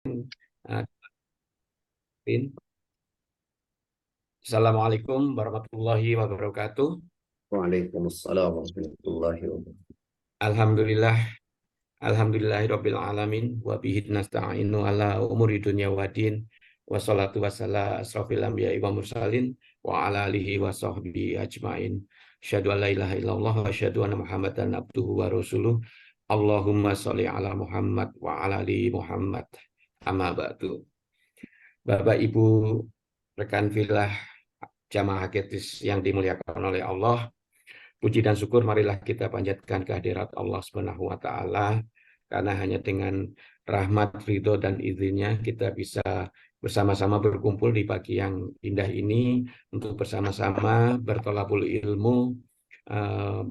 Uh, Pin. Assalamualaikum warahmatullahi wabarakatuh. Waalaikumsalam warahmatullahi wabarakatuh. Alhamdulillah, alhamdulillahirabbil alamin wa bihi nasta'inu ala umuri dunya waddin. Wassalatu wassalamu asrofil anbiya'i wa mursalin wa ala alihi wa sahbihi ajmain. Asyhadu an la ilaha illallah wa asyhadu anna Muhammadan abduhu wa rasuluh. Allahumma sholli ala Muhammad wa ala ali Muhammad. Amma ba'du. Bapak Ibu rekan filah jamaah hadis yang dimuliakan oleh Allah, puji dan syukur marilah kita panjatkan kehadirat Allah Subhanahu wa taala, karena hanya dengan rahmat, ridho dan izinnya kita bisa bersama-sama berkumpul di pagi yang indah ini untuk bersama-sama bertolabul ilmu,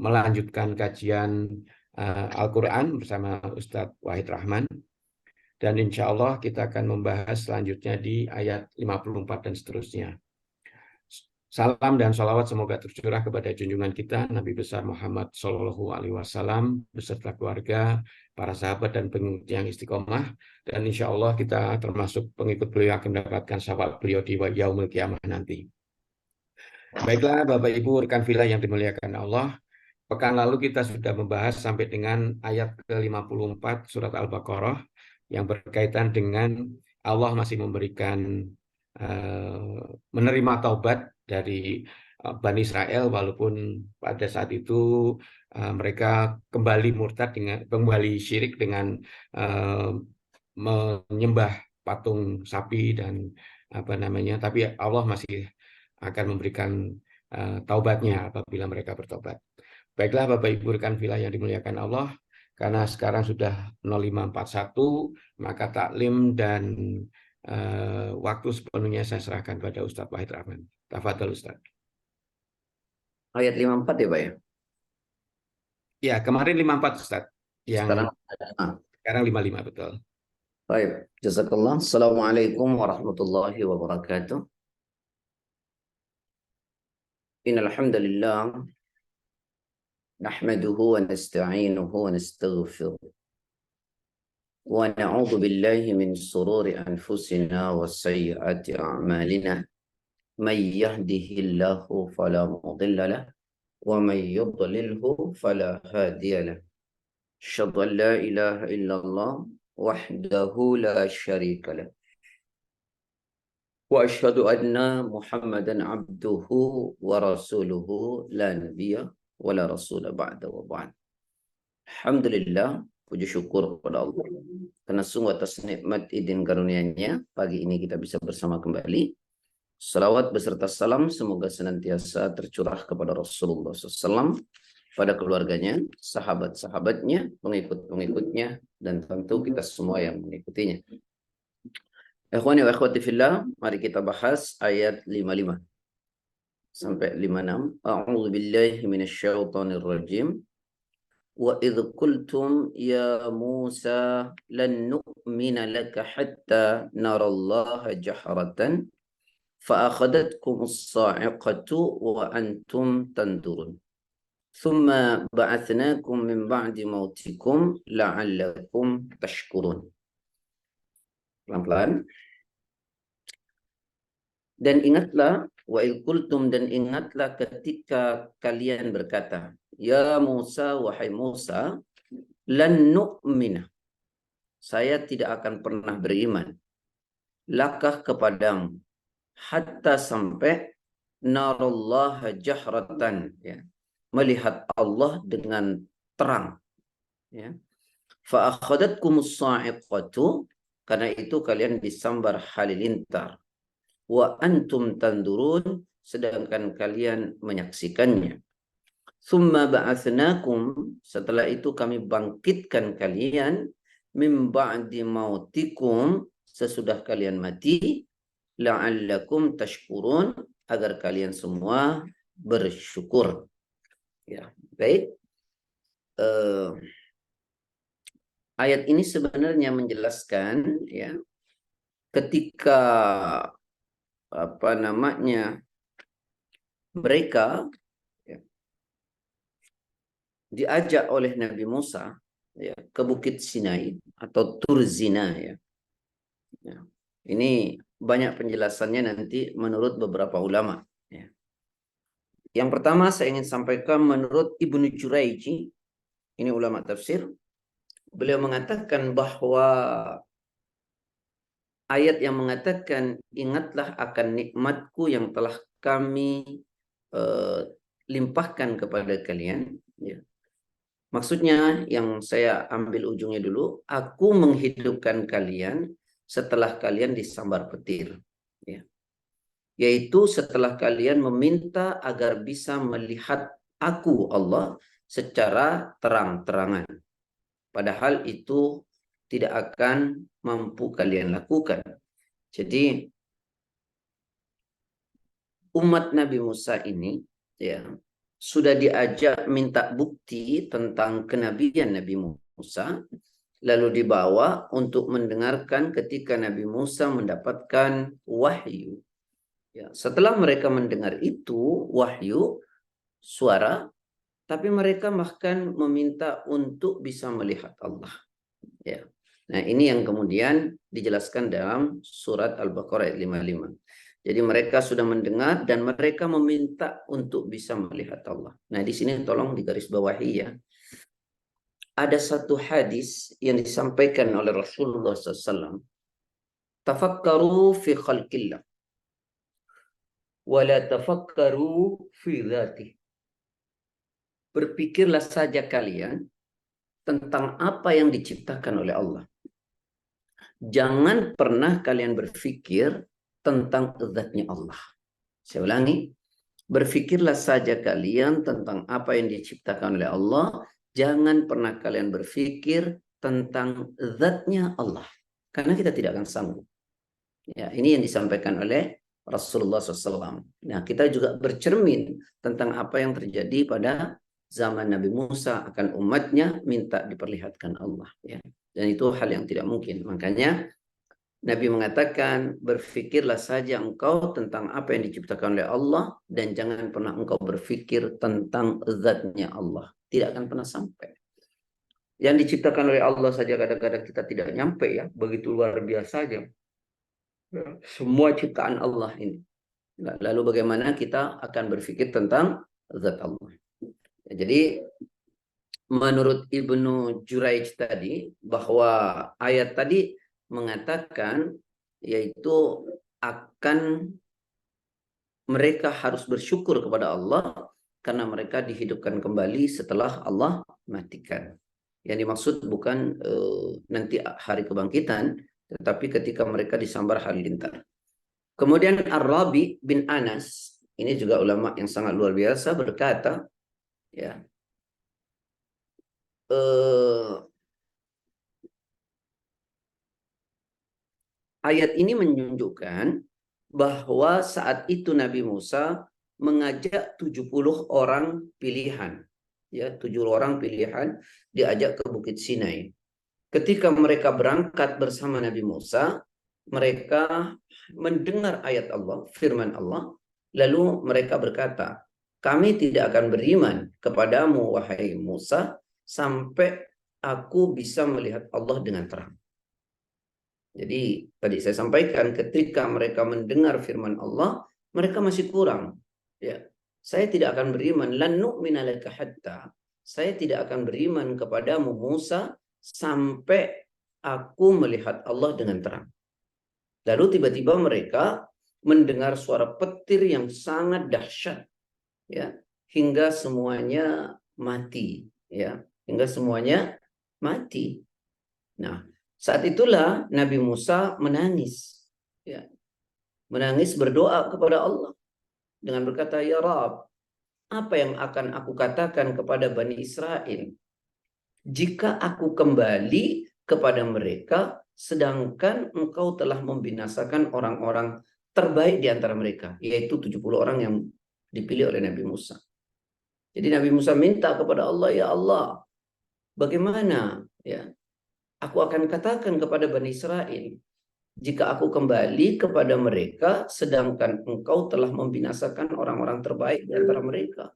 melanjutkan kajian Al-Quran bersama Ustadz Wahid Rahman. Dan insya Allah kita akan membahas selanjutnya di ayat 54 dan seterusnya. Salam dan sholawat semoga tercurah kepada junjungan kita Nabi besar Muhammad Shallallahu Alaihi Wasallam beserta keluarga, para sahabat dan pengikut yang istiqomah, dan insya Allah kita termasuk pengikut beliau akan mendapatkan syafaat beliau di yaumul kiamah nanti. Baiklah Bapak Ibu rekan filah yang dimuliakan Allah, pekan lalu kita sudah membahas sampai dengan ayat ke-54 surat Al-Baqarah yang berkaitan dengan Allah masih memberikan menerima taubat dari Bani Israel, walaupun pada saat itu mereka kembali murtad dengan kembali syirik dengan menyembah patung sapi dan tapi Allah masih akan memberikan taubatnya apabila mereka bertobat. Baiklah Bapak Ibu rekan filah yang dimuliakan Allah, karena sekarang sudah 0541, maka taklim dan waktu sepenuhnya saya serahkan pada Ustadz Wahid Rahman. Tafadhol Ustadz. Ayat 54 ya Pak ya? Ya, kemarin 54 Ustadz. Sekarang Yang sekarang 55 betul. baik. Jazakallah. Assalamualaikum warahmatullahi wabarakatuh. Innal hamdalillah nahmaduhu wa nasta'inuhu wa nastaghfiruh. Wa na'udzu billahi min sururi anfusina wa sayyiati a'malina. May yahdihillahu fala mudilla lahu wa may yudlilhu fala hadiya lahu. أشهد أن لا إله إلا الله وحده لا شريك له وأشهد أن محمدا عبده ورسوله لا نبي ولا رسول بعد وبعد. Alhamdulillah, puji syukur kepada Allah karena sungguh atas nikmat izin karunia-Nya pagi ini kita bisa bersama kembali. Salawat beserta salam semoga senantiasa tercurah kepada Rasulullah SAW, pada keluarganya, sahabat-sahabatnya, pengikut-pengikutnya, dan tentu kita semua yang mengikutinya. Ikhwani wa akhwati fillah, mari kita bahas ayat 55 sampai 56. A'udzu billahi minasyaitonir rajim. Wa idh qultum ya Musa lan nu'mina laka hatta narallaha jahratan fa akhadhatkumus sa'iqatu wa antum tanzurun. ثم بعثناكم من بعد موتكم لعلكم تشكرون. Pelan-pelan. Dan ingatlah, wa qultum, dan ingatlah ketika kalian berkata, ya Musa, wahai Musa, lan nu'mina, saya tidak akan pernah beriman, lakah kepadamu, hatta sampai narallaha jahratan, ya, melihat Allah dengan terang, ya. Fa akhadhatkumus sa'iqatu, karena itu kalian disambar halilintar, wa antum tandurun, sedangkan kalian menyaksikannya. Tsumma ba'atsnakum, setelah itu kami bangkitkan kalian, min ba'di mautikum, sesudah kalian mati, la'allakum tashkurun, agar kalian semua bersyukur. Ya, baik. Ayat ini sebenarnya menjelaskan, ya, ketika mereka, ya, diajak oleh Nabi Musa, ya, ke Bukit Sinai atau Tur Zina, ya. Ya. Ini banyak penjelasannya nanti menurut beberapa ulama. Ya. Yang pertama saya ingin sampaikan menurut Ibnu Jurayji, ini ulama tafsir, beliau mengatakan bahwa ayat yang mengatakan ingatlah akan nikmatku yang telah kami limpahkan kepada kalian. Ya. Maksudnya yang saya ambil ujungnya dulu, aku menghidupkan kalian setelah kalian disambar petir. Ya. Yaitu setelah kalian meminta agar bisa melihat aku Allah secara terang-terangan. Padahal itu tidak akan mampu kalian lakukan. Jadi umat Nabi Musa ini ya sudah diajak minta bukti tentang kenabian Nabi Musa, lalu dibawa untuk mendengarkan ketika Nabi Musa mendapatkan wahyu. Ya, setelah mereka mendengar itu wahyu suara, tapi mereka bahkan meminta untuk bisa melihat Allah. Ya. Nah, ini yang kemudian dijelaskan dalam surat Al-Baqarah ayat 55. Jadi mereka sudah mendengar dan mereka meminta untuk bisa melihat Allah. Nah, di sini tolong digarisbawahi ya. Ada satu hadis yang disampaikan oleh Rasulullah SAW. Tafakkaru fi khalqillah. Wa la tafakkaru fi dzatih. Berpikirlah saja kalian tentang apa yang diciptakan oleh Allah. Jangan pernah kalian berpikir tentang zatnya Allah. Saya ulangi, berpikirlah saja kalian tentang apa yang diciptakan oleh Allah. Jangan pernah kalian berpikir tentang zatnya Allah. Karena kita tidak akan sanggup. Ya, ini yang disampaikan oleh Rasulullah SAW. Nah, kita juga bercermin tentang apa yang terjadi pada zaman Nabi Musa akan umatnya minta diperlihatkan Allah. Ya. Dan itu hal yang tidak mungkin. Makanya Nabi mengatakan, berpikirlah saja engkau tentang apa yang diciptakan oleh Allah dan jangan pernah engkau berpikir tentang zatnya Allah. Tidak akan pernah sampai. Yang diciptakan oleh Allah saja kadang-kadang kita tidak nyampe ya. Begitu luar biasanya. Semua ciptaan Allah ini. Lalu bagaimana kita akan berpikir tentang zat Allah. Jadi menurut Ibnu Jurayj tadi bahwa ayat tadi mengatakan yaitu akan mereka harus bersyukur kepada Allah karena mereka dihidupkan kembali setelah Allah matikan. Yang dimaksud bukan nanti hari kebangkitan, tetapi ketika mereka disambar halilintar. Kemudian Ar-Rabi bin Anas, ini juga ulama yang sangat luar biasa, berkata, ya, ayat ini menunjukkan bahwa saat itu Nabi Musa mengajak 70 orang pilihan. Ya, 70 orang pilihan diajak ke Bukit Sinai. Ketika mereka berangkat bersama Nabi Musa, mereka mendengar ayat Allah, firman Allah, lalu mereka berkata, kami tidak akan beriman kepadamu, wahai Musa, sampai aku bisa melihat Allah dengan terang. Jadi tadi saya sampaikan ketika mereka mendengar firman Allah, mereka masih kurang. Ya, saya tidak akan beriman, lan nu'mina laka hatta. Saya tidak akan beriman kepadamu Musa sampai aku melihat Allah dengan terang. Lalu tiba-tiba mereka mendengar suara petir yang sangat dahsyat, ya, hingga semuanya mati, ya, hingga semuanya mati. Nah, saat itulah Nabi Musa menangis, ya, menangis berdoa kepada Allah dengan berkata, ya Rab, apa yang akan aku katakan kepada Bani Israel jika aku kembali kepada mereka sedangkan engkau telah membinasakan orang-orang terbaik di antara mereka, yaitu 70 orang yang dipilih oleh Nabi Musa. Jadi Nabi Musa minta kepada Allah, ya Allah, bagaimana ya aku akan katakan kepada Bani Israel jika aku kembali kepada mereka sedangkan engkau telah membinasakan orang-orang terbaik di antara mereka.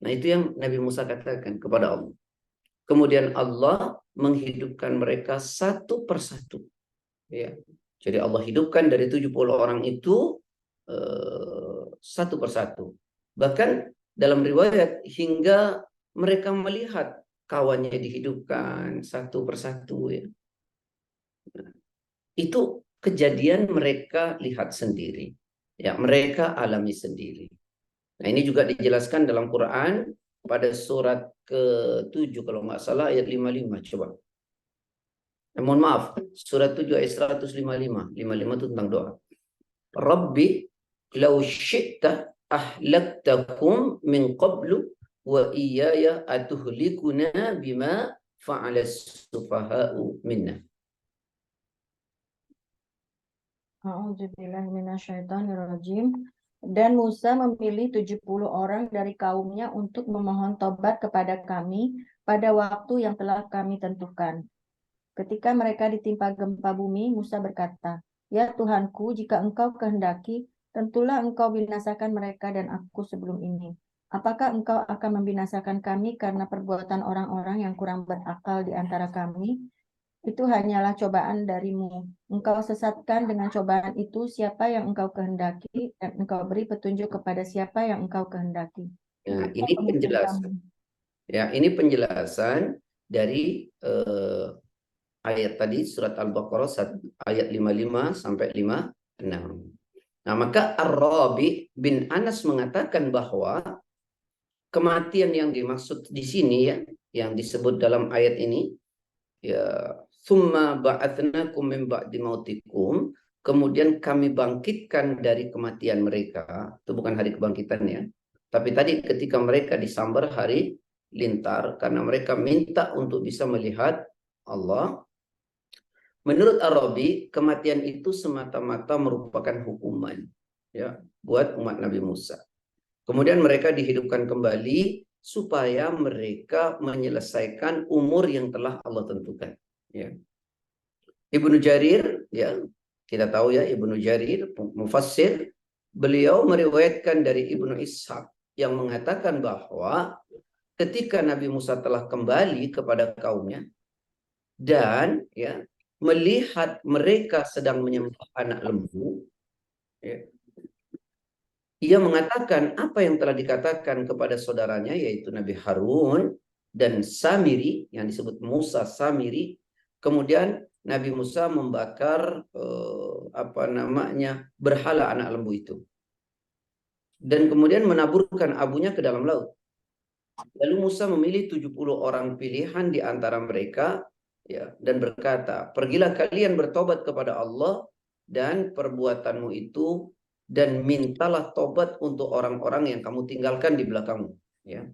Nah, itu yang Nabi Musa katakan kepada Allah. Kemudian Allah menghidupkan mereka satu persatu. Ya. Jadi Allah hidupkan dari 70 orang itu satu persatu. Bahkan dalam riwayat hingga mereka melihat kawannya dihidupkan satu persatu ya. Itu kejadian mereka lihat sendiri. Ya, mereka alami sendiri. Nah, ini juga dijelaskan dalam Quran pada surat ke-7 kalau nggak salah ayat 55. Coba. Mohon maaf, surat 7 ayat 155. 55 itu tentang doa. Rabbi law syi'ta ahlaktakum min qablu wa iyaya atuhlikuna bima fa'ala sufaha'u minna. A'udzubillahiminasyaitonirrajim. Dan Musa memilih 70 orang dari kaumnya untuk memohon tobat kepada kami pada waktu yang telah kami tentukan. Ketika mereka ditimpa gempa bumi, Musa berkata, "Ya Tuhanku, jika engkau kehendaki, tentulah engkau binasakan mereka dan aku sebelum ini. Apakah engkau akan membinasakan kami karena perbuatan orang-orang yang kurang berakal di antara kami? Itu hanyalah cobaan darimu. Engkau sesatkan dengan cobaan itu siapa yang engkau kehendaki, dan engkau beri petunjuk kepada siapa yang engkau kehendaki." Nah, ini penjelasan. Ya, ini penjelasan dari ayat tadi surat Al-Baqarah ayat 55 sampai 56. Nah, maka Ar-Rabi bin Anas mengatakan bahwa kematian yang dimaksud di sini ya, yang disebut dalam ayat ini ya, summa ba'atsnakum min ba'di mautikum, kemudian kami bangkitkan dari kematian mereka. Itu bukan hari kebangkitan ya, tapi tadi ketika mereka disambar hari lintar karena mereka minta untuk bisa melihat Allah. Menurut Arabi, kematian itu semata-mata merupakan hukuman ya buat umat Nabi Musa. Kemudian mereka dihidupkan kembali supaya mereka menyelesaikan umur yang telah Allah tentukan. Ya. Ibnu Jarir, ya kita tahu ya Ibnu Jarir, mufassir, beliau meriwayatkan dari Ibnu Ishaq yang mengatakan bahwa ketika Nabi Musa telah kembali kepada kaumnya dan ya melihat mereka sedang menyembah anak lembu, ya, ia mengatakan apa yang telah dikatakan kepada saudaranya yaitu Nabi Harun dan Samiri yang disebut Musa Samiri. Kemudian Nabi Musa membakar berhala anak lembu itu dan kemudian menaburkan abunya ke dalam laut. Lalu Musa memilih 70 orang pilihan di antara mereka ya, dan berkata, "Pergilah kalian bertobat kepada Allah dan perbuatanmu itu dan mintalah tobat untuk orang-orang yang kamu tinggalkan di belakangmu." Ya.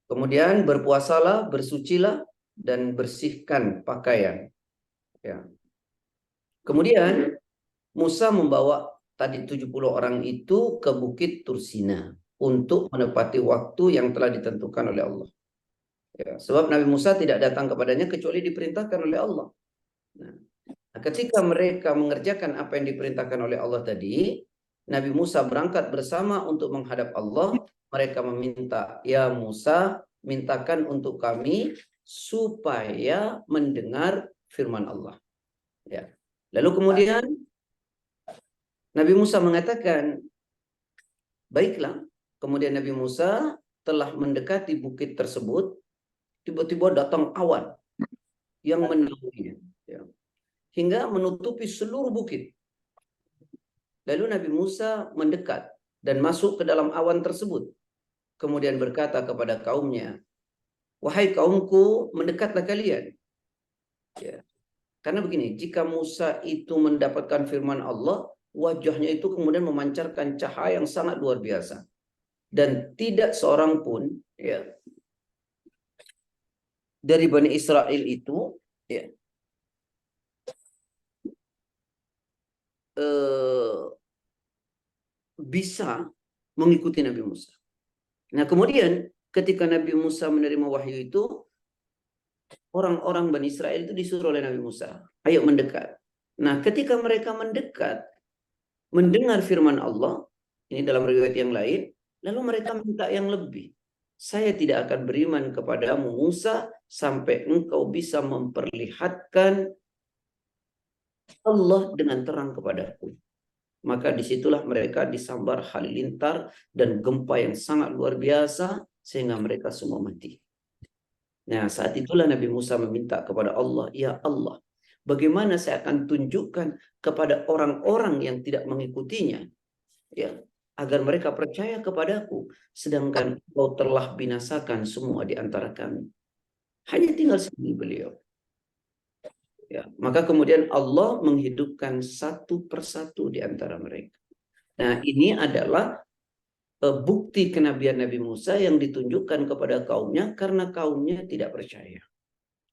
Kemudian berpuasalah, bersucilah, dan bersihkan pakaian. Ya. Kemudian Musa membawa tadi 70 orang itu ke Bukit Tursina untuk menepati waktu yang telah ditentukan oleh Allah. Ya, sebab Nabi Musa tidak datang kepadanya kecuali diperintahkan oleh Allah. Nah, ketika mereka mengerjakan apa yang diperintahkan oleh Allah tadi, Nabi Musa berangkat bersama untuk menghadap Allah. Mereka meminta, "Ya Musa, mintakan untuk kami supaya mendengar firman Allah." Ya. Lalu kemudian Nabi Musa mengatakan, "Baiklah." Kemudian Nabi Musa telah mendekati bukit tersebut, tiba-tiba datang awan yang menaunginya, ya, hingga menutupi seluruh bukit. Lalu Nabi Musa mendekat dan masuk ke dalam awan tersebut. Kemudian berkata kepada kaumnya, "Wahai kaumku, mendekatlah kalian." Ya. Karena begini, jika Musa itu mendapatkan firman Allah, wajahnya itu kemudian memancarkan cahaya yang sangat luar biasa. Dan tidak seorang pun ya, dari Bani Israel itu ya, bisa mengikuti Nabi Musa. Nah, kemudian ketika Nabi Musa menerima wahyu itu, orang-orang Bani Israel itu disuruh oleh Nabi Musa, "Ayo mendekat." Nah, ketika mereka mendekat, mendengar firman Allah, ini dalam riwayat yang lain, lalu mereka minta yang lebih. "Saya tidak akan beriman kepadamu Musa sampai engkau bisa memperlihatkan Allah dengan terang kepadaku. Maka disitulah mereka disambar halilintar dan gempa yang sangat luar biasa sehingga mereka semua mati. Nah, saat itulah Nabi Musa meminta kepada Allah, ya Allah, bagaimana saya akan tunjukkan kepada orang-orang yang tidak mengikutinya, ya, agar mereka percaya kepadaku, sedangkan Engkau telah binasakan semua di antara kami. Hanya tinggal sendiri beliau. Ya, maka kemudian Allah menghidupkan satu persatu di antara mereka. Nah, ini adalah bukti kenabian Nabi Musa yang ditunjukkan kepada kaumnya karena kaumnya tidak percaya.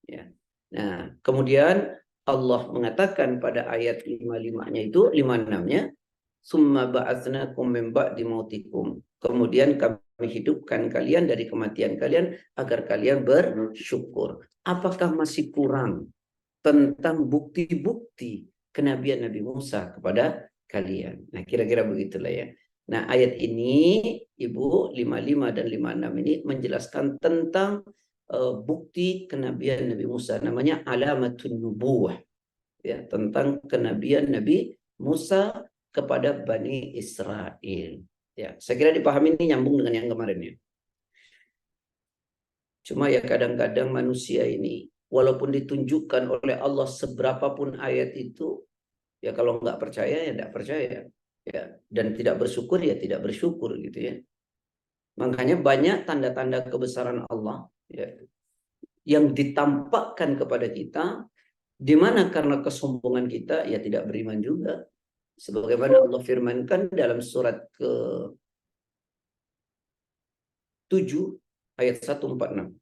Ya. Nah, kemudian Allah mengatakan pada ayat 55-nya itu, 56-nya, summa ba'atsnakum min ba'di mautikum. Kemudian kami hidupkan kalian dari kematian kalian agar kalian bersyukur. Apakah masih kurang tentang bukti-bukti kenabian Nabi Musa kepada kalian? Nah, kira-kira begitulah ya. Nah, ayat ini, Ibu, 55 dan 56 ini menjelaskan tentang bukti kenabian Nabi Musa. Namanya alamatun nubuwah. Ya, tentang kenabian Nabi Musa kepada Bani Israel. Ya, saya kira dipahami ini nyambung dengan yang kemarin ya. Cuma ya kadang-kadang manusia ini, walaupun ditunjukkan oleh Allah seberapapun ayat itu, ya kalau nggak percaya ya nggak percaya. Ya, dan tidak bersyukur ya tidak bersyukur gitu ya. Makanya banyak tanda-tanda kebesaran Allah ya, yang ditampakkan kepada kita, di mana karena kesombongan kita ya tidak beriman juga. Sebagaimana Allah firmankan dalam surat ke-7 ayat 146.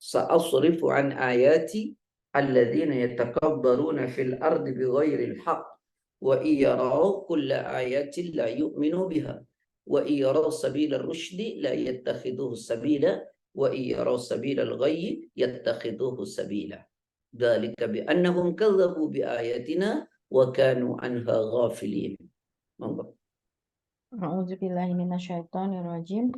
Sa'asrifu an ayati alladzina yatakabbaruna fil ardi bighairil haqq wa iyaraw kulla ayatin la yu'minu biha wa iyaraw sabila rusydi la yattakhidhuhu sabila wa iyaraw sabila al-ghayyi yattakhidhuhu sabila. Dzalika bi annahum kadzdzabu bi ayatina wa kanu anha ghafilin. Monggo. A'udzubillahi minasyaitonirrajim.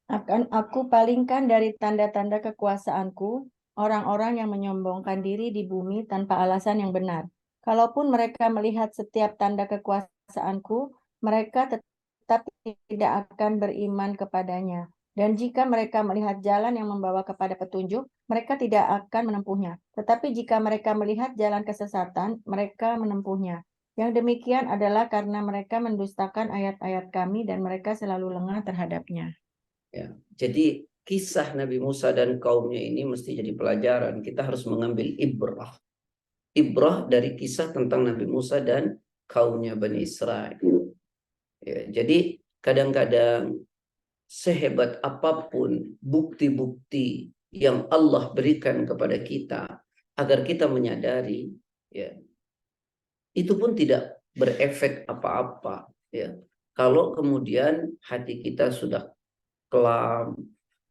Akan aku palingkan dari tanda-tanda kekuasaanku orang-orang yang menyombongkan diri di bumi tanpa alasan yang benar. Kalaupun mereka melihat setiap tanda kekuasaanku, mereka tetap tidak akan beriman kepadanya. Dan jika mereka melihat jalan yang membawa kepada petunjuk, mereka tidak akan menempuhnya. Tetapi jika mereka melihat jalan kesesatan, mereka menempuhnya. Yang demikian adalah karena mereka mendustakan ayat-ayat kami dan mereka selalu lengah terhadapnya. Ya, jadi kisah Nabi Musa dan kaumnya ini mesti jadi pelajaran. Kita harus mengambil ibrah. Ibrah dari kisah tentang Nabi Musa dan kaumnya Bani Israel. Ya, jadi kadang-kadang sehebat apapun bukti-bukti yang Allah berikan kepada kita agar kita menyadari, ya, itu pun tidak berefek apa-apa. Ya, kalau kemudian hati kita sudah kelam,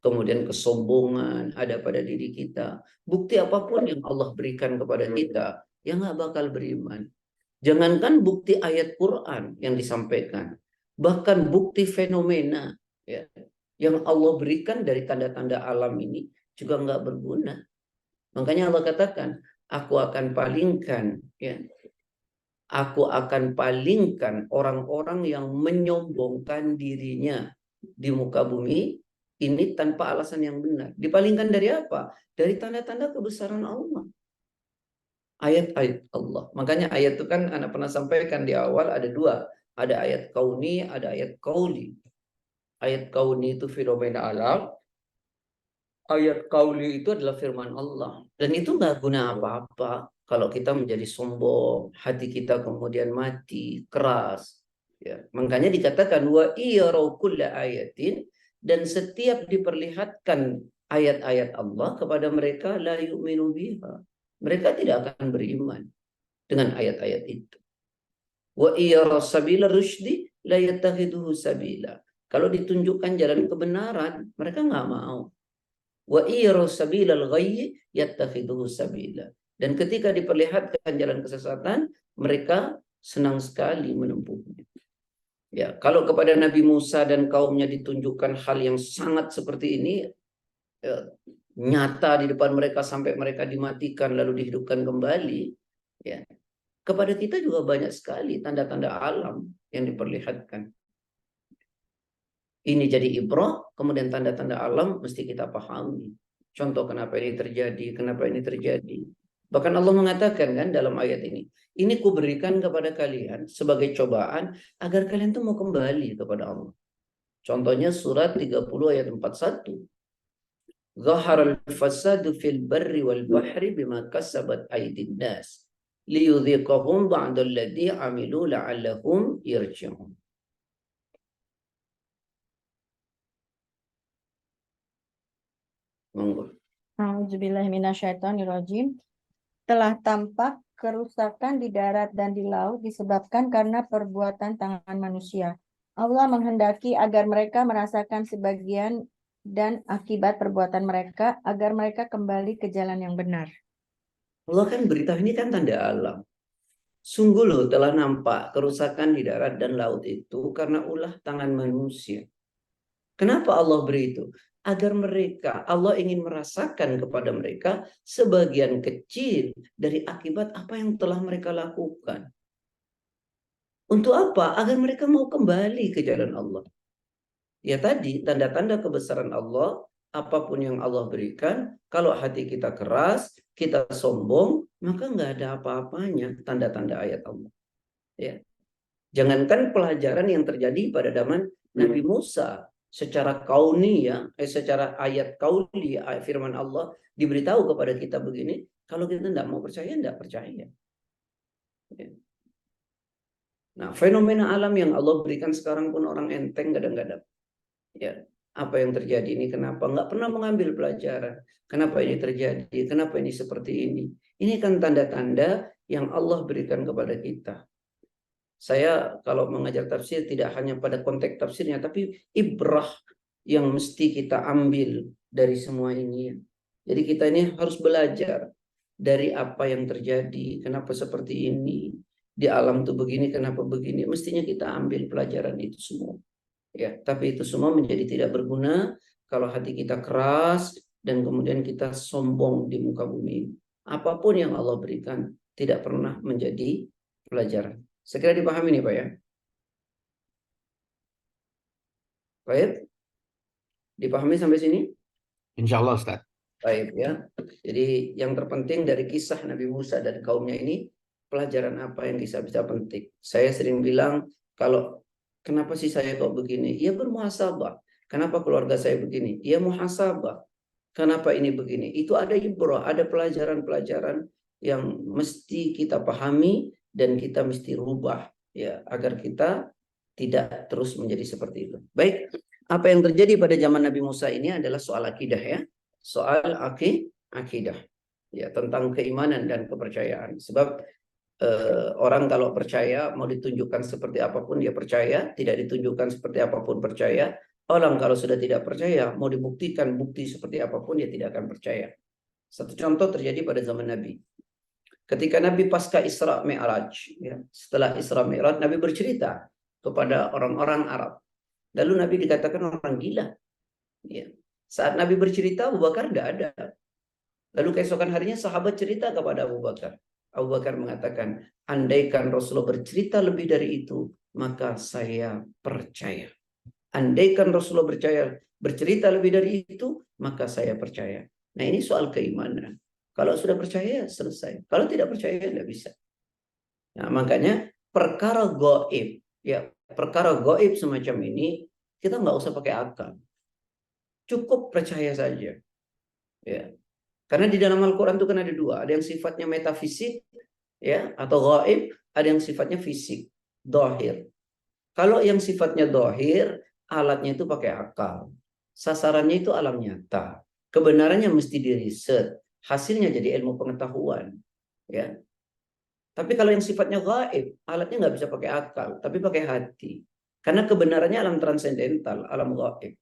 kemudian kesombongan ada pada diri kita. Bukti apapun yang Allah berikan kepada kita, ya nggak bakal beriman. Jangankan bukti ayat Quran yang disampaikan, bahkan bukti fenomena ya, yang Allah berikan dari tanda-tanda alam ini juga nggak berguna. Makanya Allah katakan, aku akan palingkan, ya, aku akan palingkan orang-orang yang menyombongkan dirinya di muka bumi ini tanpa alasan yang benar. Dipalingkan dari apa? Dari tanda-tanda kebesaran Allah. Ayat-ayat Allah. Makanya ayat itu kan anak pernah sampaikan di awal ada dua. Ada ayat kauni, ada ayat kauli. Ayat kauni itu fenomena alam. Ayat kauli itu adalah firman Allah. Dan itu nggak guna apa-apa kalau kita menjadi sombong, hati kita kemudian mati, keras. Ya, makanya dikatakan wa iyaraw kulla ayatin, dan setiap diperlihatkan ayat-ayat Allah kepada mereka la yu'minu biha. Mereka tidak akan beriman dengan ayat-ayat itu. Wa iyaraw sabila rusydi la yattakhidhuhu sabila. Kalau ditunjukkan jalan kebenaran, mereka nggak mau. Wa iyaraw sabilal ghayyi yattakhidhuhu sabila. Dan ketika diperlihatkan jalan kesesatan, mereka senang sekali menempuhnya. Ya, kalau kepada Nabi Musa dan kaumnya ditunjukkan hal yang sangat seperti ini, ya, nyata di depan mereka sampai mereka dimatikan lalu dihidupkan kembali, ya. Kepada kita juga banyak sekali tanda-tanda alam yang diperlihatkan. Ini jadi ibrah, kemudian tanda-tanda alam mesti kita pahami. Contoh kenapa ini terjadi, kenapa ini terjadi. Bahkan Allah mengatakan kan dalam ayat ini kuberikan kepada kalian sebagai cobaan agar kalian tuh mau kembali kepada Allah. Contohnya surat 30 ayat 41. Zaharal fasadu fil barri wal bahri bima kasabat aydin nas liyudhiqahum ba'dal ladzi amilu la'allahum yarji'un. Monggo. A'udzubillahiminasyaitonirrajim. Telah tampak kerusakan di darat dan di laut disebabkan karena perbuatan tangan manusia. Allah menghendaki agar mereka merasakan sebagian dan akibat perbuatan mereka, agar mereka kembali ke jalan yang benar. Allah kan beritahu ini kan tanda alam. Sungguh loh telah nampak kerusakan di darat dan laut itu karena ulah tangan manusia. Kenapa Allah beri itu? Agar mereka, Allah ingin merasakan kepada mereka sebagian kecil dari akibat apa yang telah mereka lakukan. Untuk apa? Agar mereka mau kembali ke jalan Allah. Ya tadi, tanda-tanda kebesaran Allah, apapun yang Allah berikan, kalau hati kita keras, kita sombong, maka nggak ada apa-apanya tanda-tanda ayat Allah. Ya. Jangankan pelajaran yang terjadi pada zaman Nabi Musa, secara kauni ya, secara ayat kauli, firman Allah diberitahu kepada kita begini, kalau kita tidak mau percaya, tidak percaya. Ya. Nah, fenomena alam yang Allah berikan sekarang pun orang enteng kadang-kadang. Ya, apa yang terjadi ini kenapa? Nggak pernah mengambil pelajaran. Kenapa ini terjadi? Kenapa ini seperti ini? Ini kan tanda-tanda yang Allah berikan kepada kita. Saya kalau mengajar tafsir tidak hanya pada konteks tafsirnya, tapi ibrah yang mesti kita ambil dari semua ini. Jadi kita ini harus belajar dari apa yang terjadi, kenapa seperti ini, di alam tuh begini, kenapa begini. Mestinya kita ambil pelajaran itu semua. Ya, tapi itu semua menjadi tidak berguna kalau hati kita keras dan kemudian kita sombong di muka bumi. Apapun yang Allah berikan tidak pernah menjadi pelajaran. Segera dipahami nih Pak ya. Baik. Dipahami sampai sini? Insya Allah Ustaz. Baik ya. Jadi yang terpenting dari kisah Nabi Musa dan kaumnya ini, pelajaran apa yang bisa penting. Saya sering bilang, kalau kenapa sih saya kok begini? Ya bermuhasabah. Kenapa keluarga saya begini? Ya muhasabah. Kenapa ini begini? Itu ada ibrah, ada pelajaran-pelajaran yang mesti kita pahami dan kita mesti rubah ya, agar kita tidak terus menjadi seperti itu. Baik, apa yang terjadi pada zaman Nabi Musa ini adalah soal akidah ya. Soal akidah. Ya, tentang keimanan dan kepercayaan. Sebab orang kalau percaya mau ditunjukkan seperti apapun dia percaya, tidak ditunjukkan seperti apapun percaya. Orang kalau sudah tidak percaya mau dibuktikan bukti seperti apapun dia tidak akan percaya. Satu contoh terjadi pada zaman Nabi. Ketika Nabi pasca Isra Mi'raj, ya, setelah Isra Mi'raj Nabi bercerita kepada orang-orang Arab. Lalu Nabi dikatakan orang gila. Ya. Saat Nabi bercerita Abu Bakar tidak ada. Lalu keesokan harinya sahabat cerita kepada Abu Bakar. Abu Bakar mengatakan, andaikan Rasulullah bercerita lebih dari itu, maka saya percaya. Andaikan Rasulullah bercerita lebih dari itu, maka saya percaya. Nah ini soal keimanan. Kalau sudah percaya, selesai. Kalau tidak percaya, tidak bisa. Nah makanya perkara gaib, ya perkara gaib semacam ini, kita nggak usah pakai akal. Cukup percaya saja. Ya. Karena di dalam Al-Quran itu kan ada dua. Ada yang sifatnya metafisik, ya, atau gaib, ada yang sifatnya fisik, dohir. Kalau yang sifatnya dohir, alatnya itu pakai akal. Sasarannya itu alam nyata. Kebenarannya mesti diriset. Hasilnya jadi ilmu pengetahuan. Ya. Tapi kalau yang sifatnya gaib, alatnya nggak bisa pakai akal, tapi pakai hati. Karena kebenarannya alam transendental, alam gaib.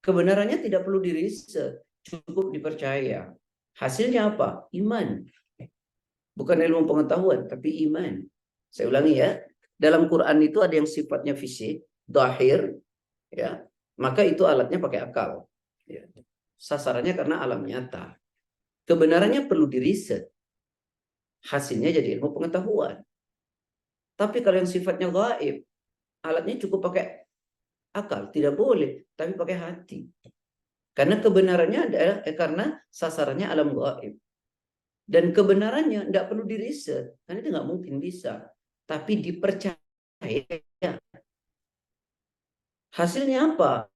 Kebenarannya tidak perlu diriset, cukup dipercaya. Hasilnya apa? Iman. Bukan ilmu pengetahuan, tapi iman. Saya ulangi ya. Dalam Quran itu ada yang sifatnya fisik, dohir, ya, maka itu alatnya pakai akal. Ya. sasarannya karena alam nyata. Kebenarannya perlu diriset. Hasilnya jadi ilmu pengetahuan. Tapi kalau yang sifatnya gaib, alatnya cukup pakai akal, tidak boleh, tapi pakai hati. Karena kebenarannya adalah karena sasarannya alam gaib. Dan kebenarannya tidak perlu diriset, karena itu nggak mungkin bisa. Tapi dipercaya. Hasilnya apa?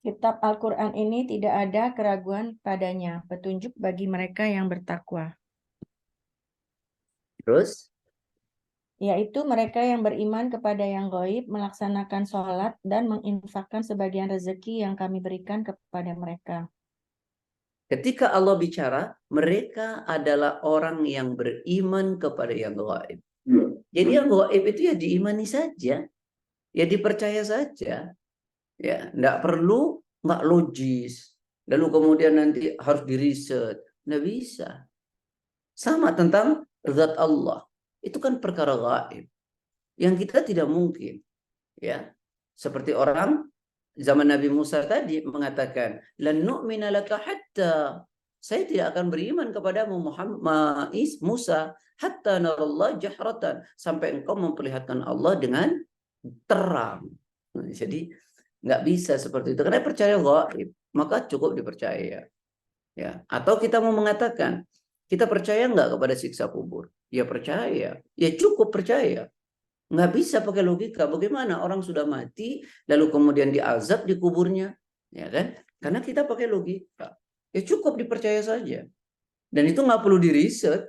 Kitab Al-Quran ini tidak ada keraguan padanya, petunjuk bagi mereka yang bertakwa, Terus, yaitu mereka yang beriman kepada yang gaib, melaksanakan sholat, dan menginfakkan sebagian rezeki yang kami berikan kepada mereka. ketika Allah bicara, mereka adalah orang yang beriman kepada yang gaib. Jadi yang gaib itu ya diimani saja, ya dipercaya saja, ya nggak perlu, nggak logis, lalu kemudian nanti harus diriset, nggak bisa. Sama tentang zat Allah, itu kan perkara gaib yang kita tidak mungkin, ya. Seperti orang zaman Nabi Musa tadi mengatakan, lan nu'mina laka hatta, saya tidak akan beriman kepadamu Muhammad Musa hatta narallah jahratan, sampai engkau memperlihatkan Allah dengan terang. Jadi nggak bisa seperti itu karena percaya gaib, maka cukup dipercaya. Ya, atau kita mau mengatakan kita percaya nggak kepada siksa kubur? Ya percaya, ya cukup percaya. Nggak bisa pakai logika. Bagaimana orang sudah mati lalu kemudian diazab di kuburnya, ya kan? Karena kita pakai logika. Ya cukup dipercaya saja. Dan itu nggak perlu diriset.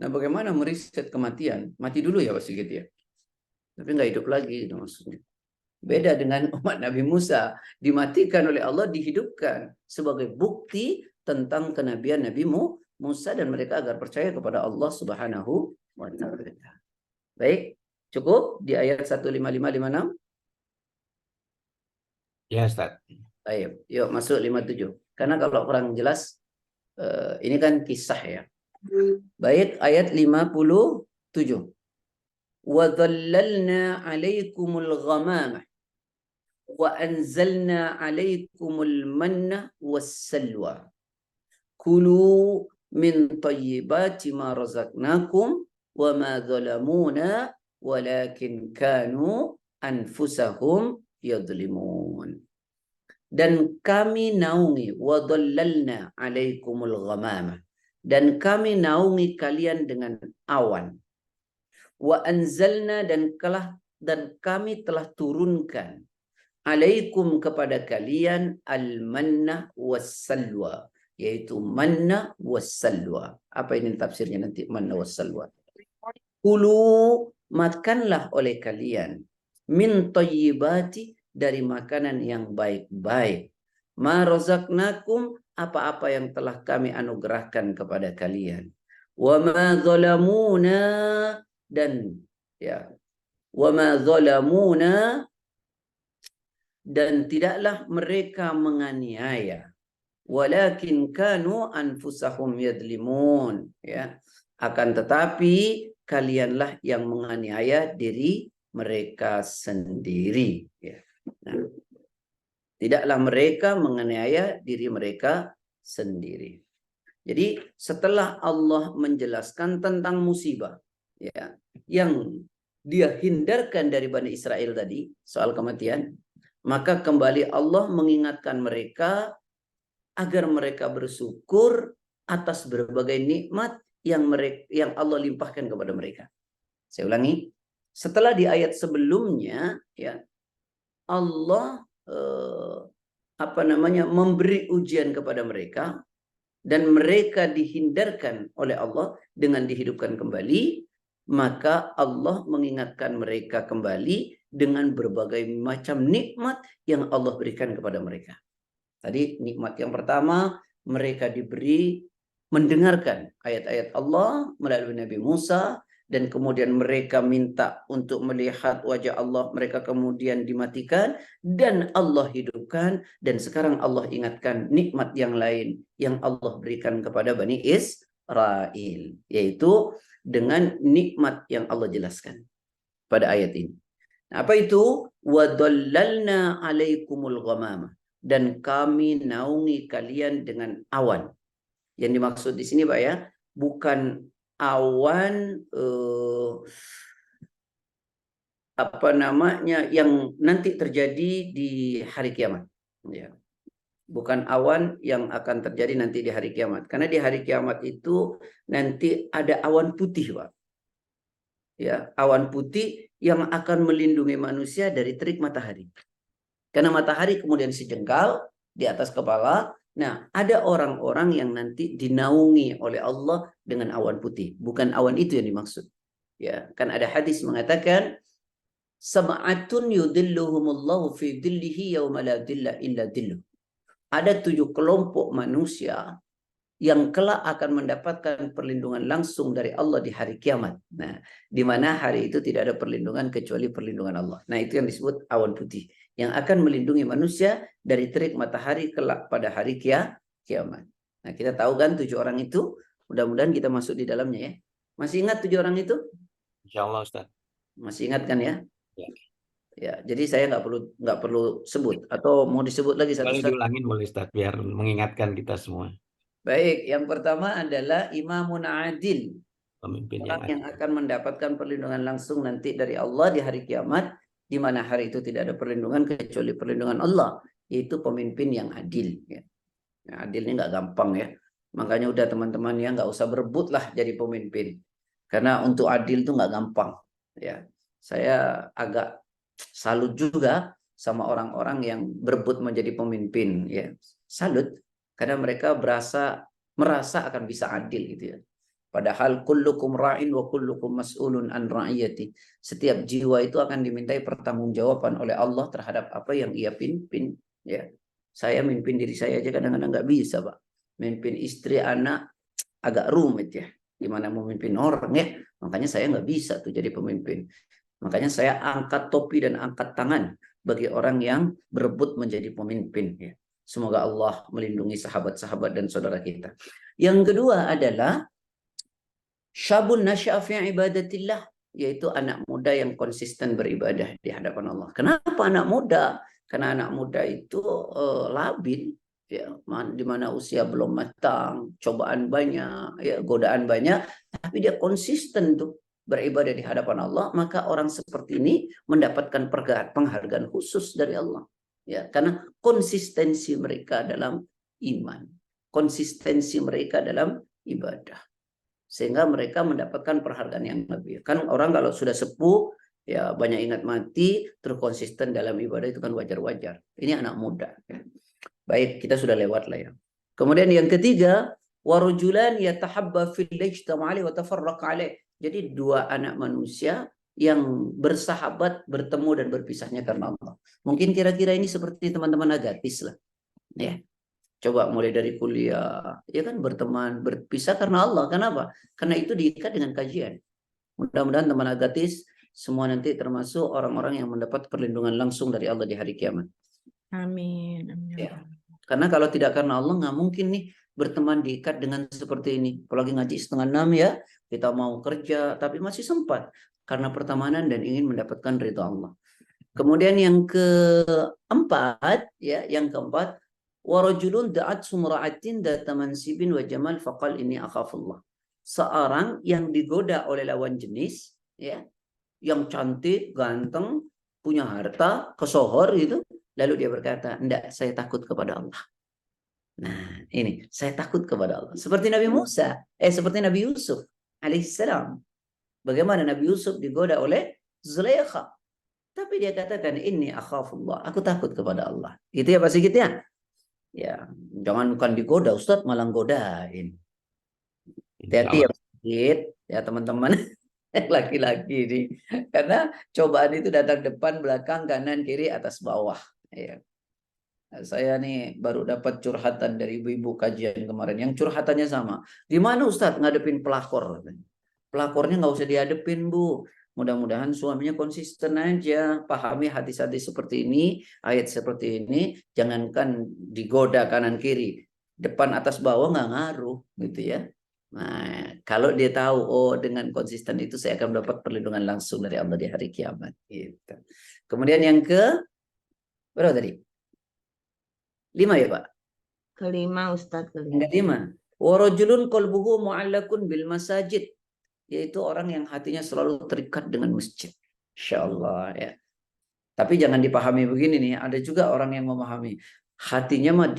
Nah, bagaimana meriset kematian? Mati dulu ya Pak Sigit ya. Tapi nggak hidup lagi itu maksudnya. Beda dengan umat Nabi Musa, dimatikan oleh Allah, dihidupkan sebagai bukti tentang kenabian Nabi Musa dan mereka agar percaya kepada Allah Subhanahu wa taala. Baik, cukup di ayat 15556. Ya, Ustaz. Ayo, yuk masuk 57. Karena kalau kurang jelas ini kan kisah ya. Baik, ayat 57. Wa dhallalna 'alaikumul ghamamah wa anzalna 'alaikumul manna wassalwa. Kulu min thayyibati ma razaqnakum wa ma zalamuna walakin kanu anfusahum yadhlimun. Dan kami naungi, wa dhallalna 'alaikumul ghamamah, dan kami naungi kalian dengan awan. Wa anzalna, dan kami telah turunkan, alaikum kepada kalian, al-manna was-salwa, yaitu manna was-salwa. Apa ini tafsirnya nanti, manna was-salwa? Kulu, makanlah oleh kalian, min thayyibati, dari makanan yang baik-baik, ma razaqnakum, apa-apa yang telah kami anugerahkan kepada kalian, wa ma zalamuna, dan ya, wa ma zalamuna, dan tidaklah mereka menganiaya, walakin kanu anfusahum yadlimun, ya, akan tetapi kalianlah yang menganiaya diri mereka sendiri, ya. Nah, tidaklah mereka menganiaya diri mereka sendiri. Jadi setelah Allah menjelaskan tentang musibah, ya, yang dia hindarkan dari Bani Israel tadi soal kematian, maka kembali Allah mengingatkan mereka agar mereka bersyukur atas berbagai nikmat yang Allah limpahkan kepada mereka. Saya ulangi, setelah di ayat sebelumnya, ya, Allah memberi ujian kepada mereka dan mereka dihindarkan oleh Allah dengan dihidupkan kembali, maka Allah mengingatkan mereka kembali dengan berbagai macam nikmat yang Allah berikan kepada mereka. Tadi nikmat yang pertama, mereka diberi mendengarkan ayat-ayat Allah melalui Nabi Musa, dan kemudian mereka minta untuk melihat wajah Allah, mereka kemudian dimatikan dan Allah hidupkan. Dan sekarang Allah ingatkan nikmat yang lain yang Allah berikan kepada Bani Israel, yaitu dengan nikmat yang Allah jelaskan pada ayat ini. Apa itu? وَضَلَّلْنَا عَلَيْكُمُ الْغَمَامَ, dan kami naungi kalian dengan awan. Yang dimaksud di sini Pak ya, bukan awan apa namanya yang nanti terjadi di hari kiamat. Ya. Bukan awan yang akan terjadi nanti di hari kiamat. Karena di hari kiamat itu nanti ada awan putih, Pak. Ya, awan putih yang akan melindungi manusia dari terik matahari. Karena matahari kemudian sejengkal di atas kepala. Nah, ada orang-orang yang nanti dinaungi oleh Allah dengan awan putih. Bukan awan itu yang dimaksud. Ya, kan ada hadis mengatakan sab'atun yudhilluhumullahu fi dhillihi yauma la dhilla illa dhilluh. Ada 7 kelompok manusia yang kelak akan mendapatkan perlindungan langsung dari Allah di hari kiamat. Nah, di mana hari itu tidak ada perlindungan kecuali perlindungan Allah. Nah, itu yang disebut awan putih, yang akan melindungi manusia dari terik matahari kelak pada hari kiamat. Nah, kita tahu kan 7 orang itu, mudah-mudahan kita masuk di dalamnya ya. Masih ingat 7 orang itu? Insya Allah Ustaz. Masih ingat kan ya? Ya. Ya, jadi saya nggak perlu sebut, atau mau disebut lagi Boleh satu-satu. diulangin boleh Ustaz, biar mengingatkan kita semua. Baik, yang pertama adalah imamun adil. Pemimpin Orang yang yang akan mendapatkan perlindungan langsung nanti dari Allah di hari kiamat, di mana hari itu tidak ada perlindungan kecuali perlindungan Allah, yaitu pemimpin yang adil. Ya. Nah, adil ini nggak gampang ya. Makanya udah teman-teman ya, nggak usah berebut lah jadi pemimpin. Karena untuk adil itu nggak gampang. Ya, saya agak salut juga sama orang-orang yang berebut menjadi pemimpin. Ya, salut karena mereka merasa akan bisa adil gitu ya. Padahal kullukum ra'in wa kullukum mas'ulun an ra'iyati. Setiap jiwa itu akan dimintai pertanggungjawaban oleh Allah terhadap apa yang ia pimpin. Ya, saya mimpin diri saya aja kadang-kadang nggak bisa, Pak. Mimpin istri, anak agak rumit ya. Gimana mau mimpin orang ya? Makanya saya nggak bisa tuh jadi pemimpin. Makanya saya angkat topi dan angkat tangan bagi orang yang berebut menjadi pemimpin. Ya. Semoga Allah melindungi sahabat-sahabat dan saudara kita. Yang kedua adalah syabun nasya'a fi ibadatillah, yaitu anak muda yang konsisten beribadah di hadapan Allah. Kenapa anak muda? Karena anak muda itu labil, ya, di mana usia belum matang, cobaan banyak, ya, godaan banyak, tapi dia konsisten tuh beribadah di hadapan Allah, maka orang seperti ini mendapatkan penghargaan khusus dari Allah. Ya, karena konsistensi mereka dalam iman, konsistensi mereka dalam ibadah, sehingga mereka mendapatkan penghargaan yang lebih. Kan orang kalau sudah sepuh, ya banyak ingat mati, terus konsisten dalam ibadah itu kan wajar-wajar. Ini anak muda. Ya. Baik, kita sudah lewat lah ya. Kemudian yang ketiga, warujulan yatahabba fil ijtama'ali wa tafarraqa alaih. Jadi 2 anak manusia yang bersahabat, bertemu dan berpisahnya karena Allah. Mungkin kira-kira ini seperti teman-teman Agatis lah. Ya. Coba mulai dari kuliah, ya kan berteman, berpisah karena Allah. Kenapa? Karena itu diikat dengan kajian. Mudah-mudahan teman Agatis semua nanti termasuk orang-orang yang mendapat perlindungan langsung dari Allah di hari kiamat. Amin. Amin. Ya. Karena kalau tidak karena Allah, nggak mungkin nih berteman diikat dengan seperti ini. Apalagi ngaji 5:30 ya, kita mau kerja, tapi masih sempat. Karena pertemanan dan ingin mendapatkan ridha Allah. Kemudian yang keempat, warajulun da'at sumra'atin data mansibin wa jamal faqal ini akhafullah. Seorang yang digoda oleh lawan jenis, ya, yang cantik, ganteng, punya harta, kesohor gitu, lalu dia berkata, enggak, saya takut kepada Allah. Nah, ini, saya takut kepada Allah. Seperti Nabi Musa, seperti Nabi Yusuf alaihissalam. Bagaimana Nabi Yusuf digoda oleh Zulaikha. Tapi dia katakan, ini akhafullah, aku takut kepada Allah. Gitu ya Pak Sigit ya? Ya, jangan bukan digoda, Ustadz malah godain. Hati-hati ya Pak Sigit, ya teman-teman. Laki-laki ini. Karena cobaan itu datang depan, belakang, kanan, kiri, atas, bawah. Ya. Saya nih baru dapat curhatan dari ibu-ibu kajian kemarin. Yang curhatannya sama. Gimana Ustadz ngadepin pelakor? Pelakornya nggak usah dihadepin, Bu. Mudah-mudahan suaminya konsisten aja. Pahami hadis-hadis seperti ini, ayat seperti ini. Jangankan digoda kanan kiri. Depan atas bawah nggak ngaruh gitu ya. Nah, kalau dia tahu, oh dengan konsisten itu saya akan dapat perlindungan langsung dari Allah di hari kiamat. Gitu. Kemudian yang ke berapa tadi? 5 ya Pak? Kelima Ustadz, Yang kelima. Warajulun qalbuhu mu'allakun bil masajid. Yaitu orang yang hatinya selalu terikat dengan masjid. Insya Allah ya. Tapi jangan dipahami begini nih. Ada juga orang yang memahami. Hatinya mah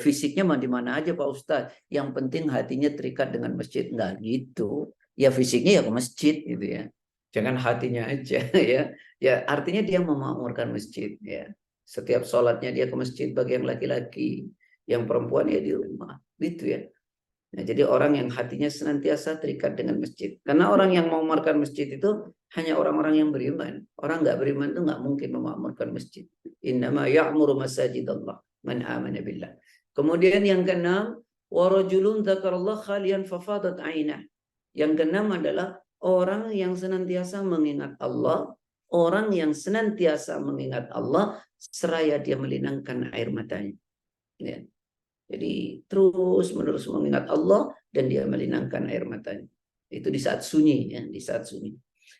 fisiknya mah di mana aja Pak Ustadz. Yang penting hatinya terikat dengan masjid. Enggak gitu. Ya fisiknya ya ke masjid gitu ya. Jangan hatinya aja ya. Ya artinya dia memakmurkan masjid ya. Setiap sholatnya dia ke masjid bagi yang laki-laki. Yang perempuan ya di rumah. Gitu ya. Nah, jadi orang yang hatinya senantiasa terikat dengan masjid. Karena orang yang memakmurkan masjid itu hanya orang-orang yang beriman. Orang nggak beriman itu nggak mungkin memakmurkan masjid. Innama ya'muru masajidallah man amana billah. Kemudian yang keenam, warajulun dzakarallah khalian fafadat ainah. Yang keenam adalah orang yang senantiasa mengingat Allah, orang yang senantiasa mengingat Allah seraya dia melinangkan air matanya. Ya. Jadi terus menerus mengingat Allah dan dia melinangkan air matanya. Itu di saat sunyi ya, di saat sunyi.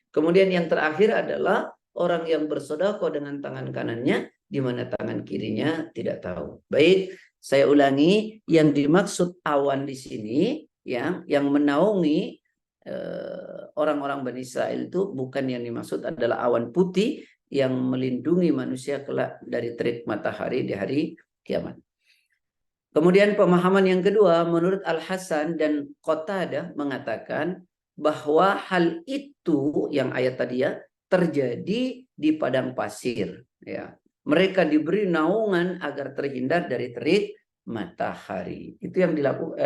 Kemudian yang terakhir adalah orang yang bersedekah dengan tangan kanannya di mana tangan kirinya tidak tahu. Baik, saya ulangi, yang dimaksud awan di sini ya, yang menaungi orang-orang Bani Israel itu bukan yang dimaksud adalah awan putih yang melindungi manusia kelak dari terik matahari di hari kiamat. Kemudian pemahaman yang kedua, menurut Al-Hasan dan Qatadah mengatakan bahwa hal itu yang ayat tadi ya terjadi di padang pasir. Ya, mereka diberi naungan agar terhindar dari terik matahari. Itu yang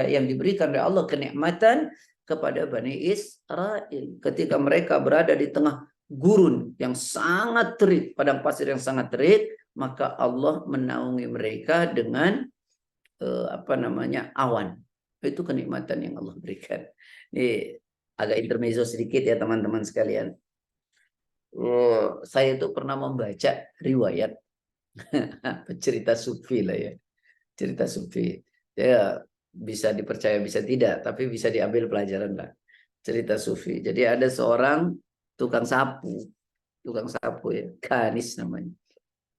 yang diberikan oleh Allah kenikmatan kepada Bani Israel ketika mereka berada di tengah gurun yang sangat terik, padang pasir yang sangat terik, maka Allah menaungi mereka dengan awan. Itu kenikmatan yang Allah berikan. Ini agak intermezzo sedikit ya teman-teman sekalian. Saya itu pernah membaca riwayat cerita sufi lah ya. Cerita sufi. Ya bisa dipercaya bisa tidak, tapi bisa diambil pelajaran lah. Cerita sufi. Jadi ada seorang tukang sapu ya, Kanis namanya.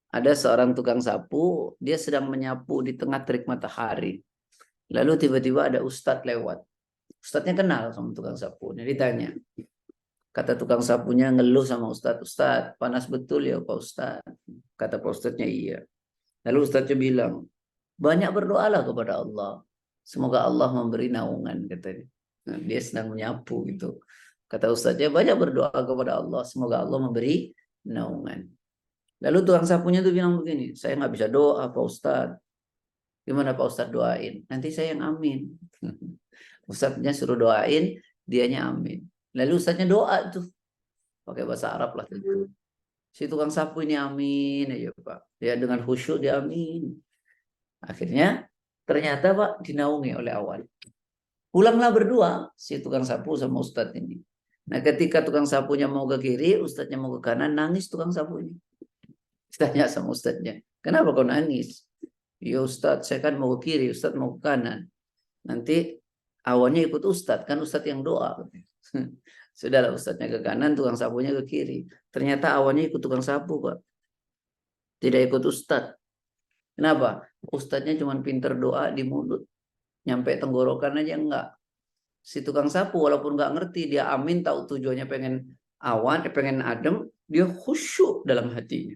Ada seorang tukang sapu, dia sedang menyapu di tengah terik matahari. Lalu tiba-tiba ada ustadz lewat. Ustadznya kenal sama tukang sapu. Dia ditanya. Kata tukang sapunya ngeluh sama ustadz. Ustadz, panas betul ya Pak Ustadz. Kata Pak Ustadznya iya. Lalu ustadznya bilang, banyak berdoalah kepada Allah. Semoga Allah memberi naungan, katanya. Nah, dia sedang menyapu gitu. Kata ustadznya, banyak berdoa kepada Allah. Semoga Allah memberi naungan. Lalu tukang sapunya tuh bilang begini, saya nggak bisa doa Pak Ustadz. Gimana Pak Ustadz doain? Nanti saya yang amin. Ustadznya suruh doain, dianya amin. Lalu Ustadznya doa tuh, pakai bahasa Arab lah. Si tukang sapu ini amin aja Pak. Dia dengan khusyuk dia amin. Akhirnya ternyata Pak dinaungi oleh awan. Pulanglah berdua si tukang sapu sama Ustadz ini. Nah ketika tukang sapunya mau ke kiri, Ustadznya mau ke kanan, nangis tukang sapunya. Tanya sama ustadznya, kenapa kau nangis? Ya Ustadz, saya kan mau ke kiri, Ustadz mau ke kanan. Nanti awannya ikut Ustadz, kan Ustadz yang doa. Sudahlah ustadznya ke kanan, tukang sapunya ke kiri. Ternyata awannya ikut tukang sapu, Pak. Tidak ikut Ustadz. Kenapa? Ustadznya cuma pinter doa di mulut. Nyampe tenggorokan aja enggak. Si tukang sapu walaupun enggak ngerti, dia amin, tahu tujuannya pengen awan, pengen adem, dia khusyuk dalam hatinya.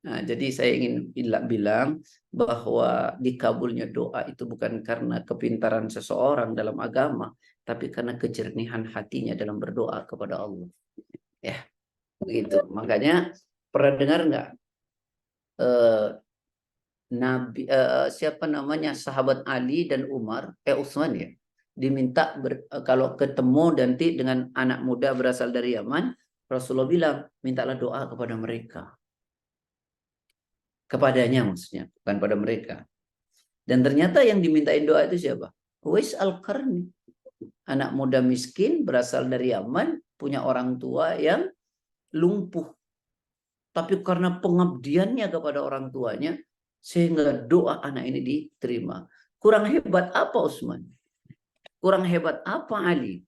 Nah, jadi saya ingin bilang bahwa dikabulnya doa itu bukan karena kepintaran seseorang dalam agama, tapi karena kejernihan hatinya dalam berdoa kepada Allah. Ya, begitu. Makanya pernah dengar nggak Nabi siapa namanya sahabat Ali dan Utsman ya, diminta kalau ketemu nanti dengan anak muda berasal dari Yaman, Rasulullah bilang mintalah doa kepada mereka. kepadanya maksudnya, bukan pada mereka. Dan ternyata yang dimintain doa itu siapa? Uwais Al-Qarni, anak muda miskin berasal dari Yaman, punya orang tua yang lumpuh. Tapi karena pengabdiannya kepada orang tuanya, sehingga doa anak ini diterima. Kurang hebat apa Utsman? Kurang hebat apa Ali?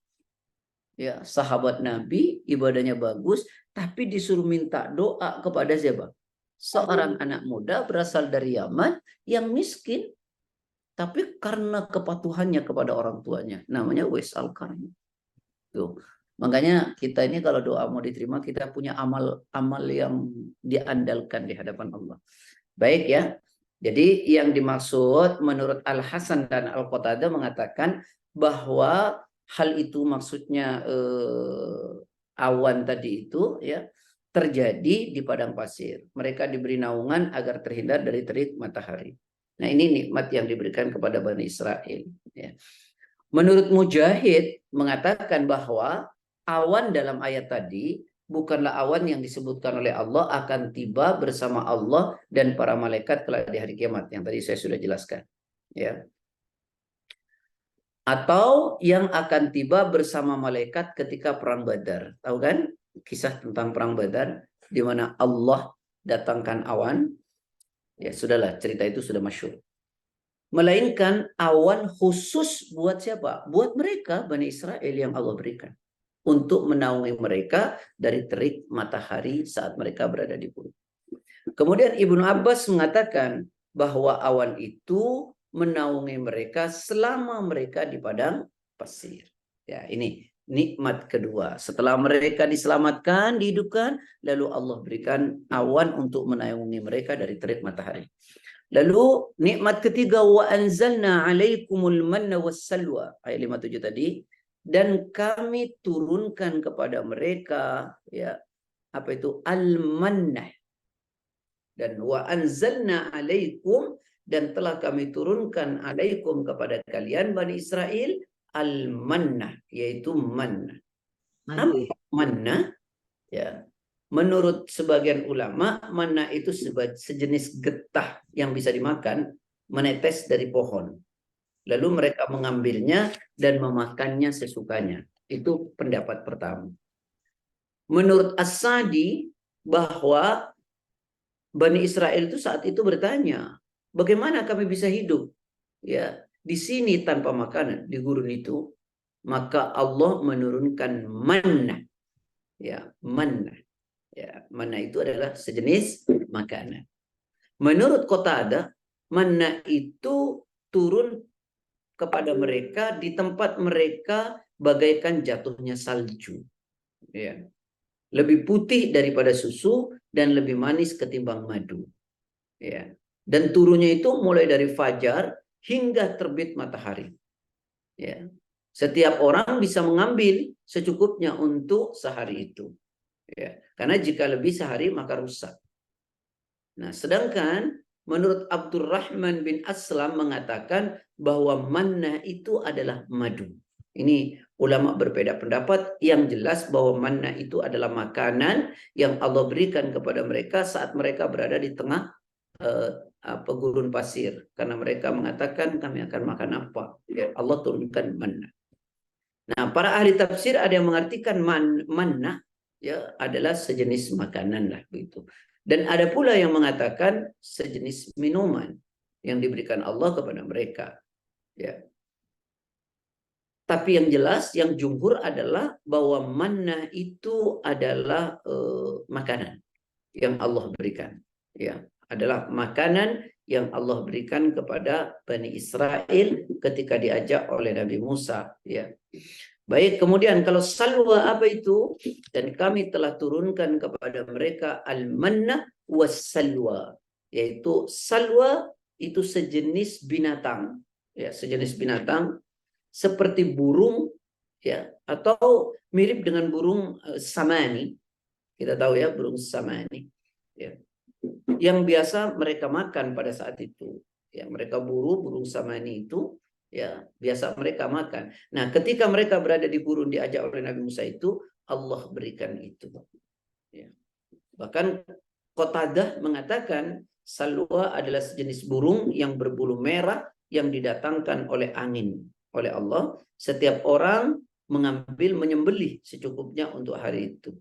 Ya, sahabat Nabi, ibadahnya bagus, tapi disuruh minta doa kepada siapa? Seorang anak muda berasal dari Yaman yang miskin, tapi karena kepatuhannya kepada orang tuanya, namanya Uwais Al-Qarni. Tuh. Makanya kita ini kalau doa mau diterima, kita punya amal-amal yang diandalkan di hadapan Allah. Baik ya. Jadi yang dimaksud menurut Al-Hasan dan Al-Qatadah mengatakan bahwa hal itu maksudnya awan tadi itu ya terjadi di padang pasir. Mereka diberi naungan agar terhindar dari terik matahari. Nah, ini nikmat yang diberikan kepada Bani Israel ya. Menurut Mujahid mengatakan bahwa awan dalam ayat tadi bukanlah awan yang disebutkan oleh Allah akan tiba bersama Allah dan para malaikat kelak di hari kiamat yang tadi saya sudah jelaskan ya. Atau yang akan tiba bersama malaikat ketika perang Badar. Tahu kan kisah tentang perang Badar di mana Allah datangkan awan? Ya sudahlah, cerita itu sudah masyhur. Melainkan awan khusus buat siapa? Buat mereka Bani Israel yang Allah berikan untuk menaungi mereka dari terik matahari saat mereka berada di bumi. Kemudian Ibnu Abbas mengatakan bahwa awan itu menaungi mereka selama mereka di padang pasir. Ya, ini nikmat kedua. Setelah mereka diselamatkan, dihidupkan, lalu Allah berikan awan untuk menaungi mereka dari terik matahari. Lalu nikmat ketiga, wa anzalna alaikumul manna wassalwa, ayat 57 tadi, dan kami turunkan kepada mereka ya apa itu al-mannah, dan wa anzalna alaikum, dan telah kami turunkan alaikum kepada kalian Bani Israel al-mannah, yaitu manna. Apa manna? Ya. Menurut sebagian ulama, manna itu sejenis getah yang bisa dimakan, menetes dari pohon. Lalu mereka mengambilnya dan memakannya sesukanya. Itu pendapat pertama. Menurut As-Sadi, bahwa Bani Israel itu saat itu bertanya, bagaimana kami bisa hidup ya di sini tanpa makanan di gurun itu? Maka Allah menurunkan manna. Ya, manna. Ya, manna itu adalah sejenis makanan. Menurut Qatadah, manna itu turun kepada mereka di tempat mereka bagaikan jatuhnya salju. Ya. Lebih putih daripada susu dan lebih manis ketimbang madu. Ya. Dan turunnya itu mulai dari fajar hingga terbit matahari. Ya. Setiap orang bisa mengambil secukupnya untuk sehari itu. Ya. Karena jika lebih sehari maka rusak. Nah, sedangkan menurut Abdurrahman bin Aslam mengatakan bahwa manna itu adalah madu. Ini ulama berbeda pendapat, yang jelas bahwa manna itu adalah makanan yang Allah berikan kepada mereka saat mereka berada di tengah gurun pasir. Karena mereka mengatakan kami akan makan apa? Ya, Allah turunkan manna. Nah, para ahli tafsir ada yang mengartikan manna ya adalah sejenis makanan lah begitu. Dan ada pula yang mengatakan sejenis minuman yang diberikan Allah kepada mereka. Ya. Tapi yang jelas, yang jumhur adalah bahwa manna itu adalah makanan yang Allah berikan. Ya, adalah makanan yang Allah berikan kepada Bani Israel ketika diajak oleh Nabi Musa. Ya. Baik, kemudian kalau salwa apa itu? Dan kami telah turunkan kepada mereka al-manna was-salwa. Yaitu salwa itu sejenis binatang. Ya, sejenis binatang seperti burung ya, atau mirip dengan burung samani. Kita tahu ya burung samani. Ya. Yang biasa mereka makan pada saat itu. Ya, mereka burung samani itu ya biasa mereka makan. Nah, ketika mereka berada di gurun diajak oleh Nabi Musa itu, Allah berikan itu. Ya. Bahkan Qatadah mengatakan Salwa adalah sejenis burung yang berbulu merah yang didatangkan oleh angin oleh Allah. Setiap orang menyembelih secukupnya untuk hari itu.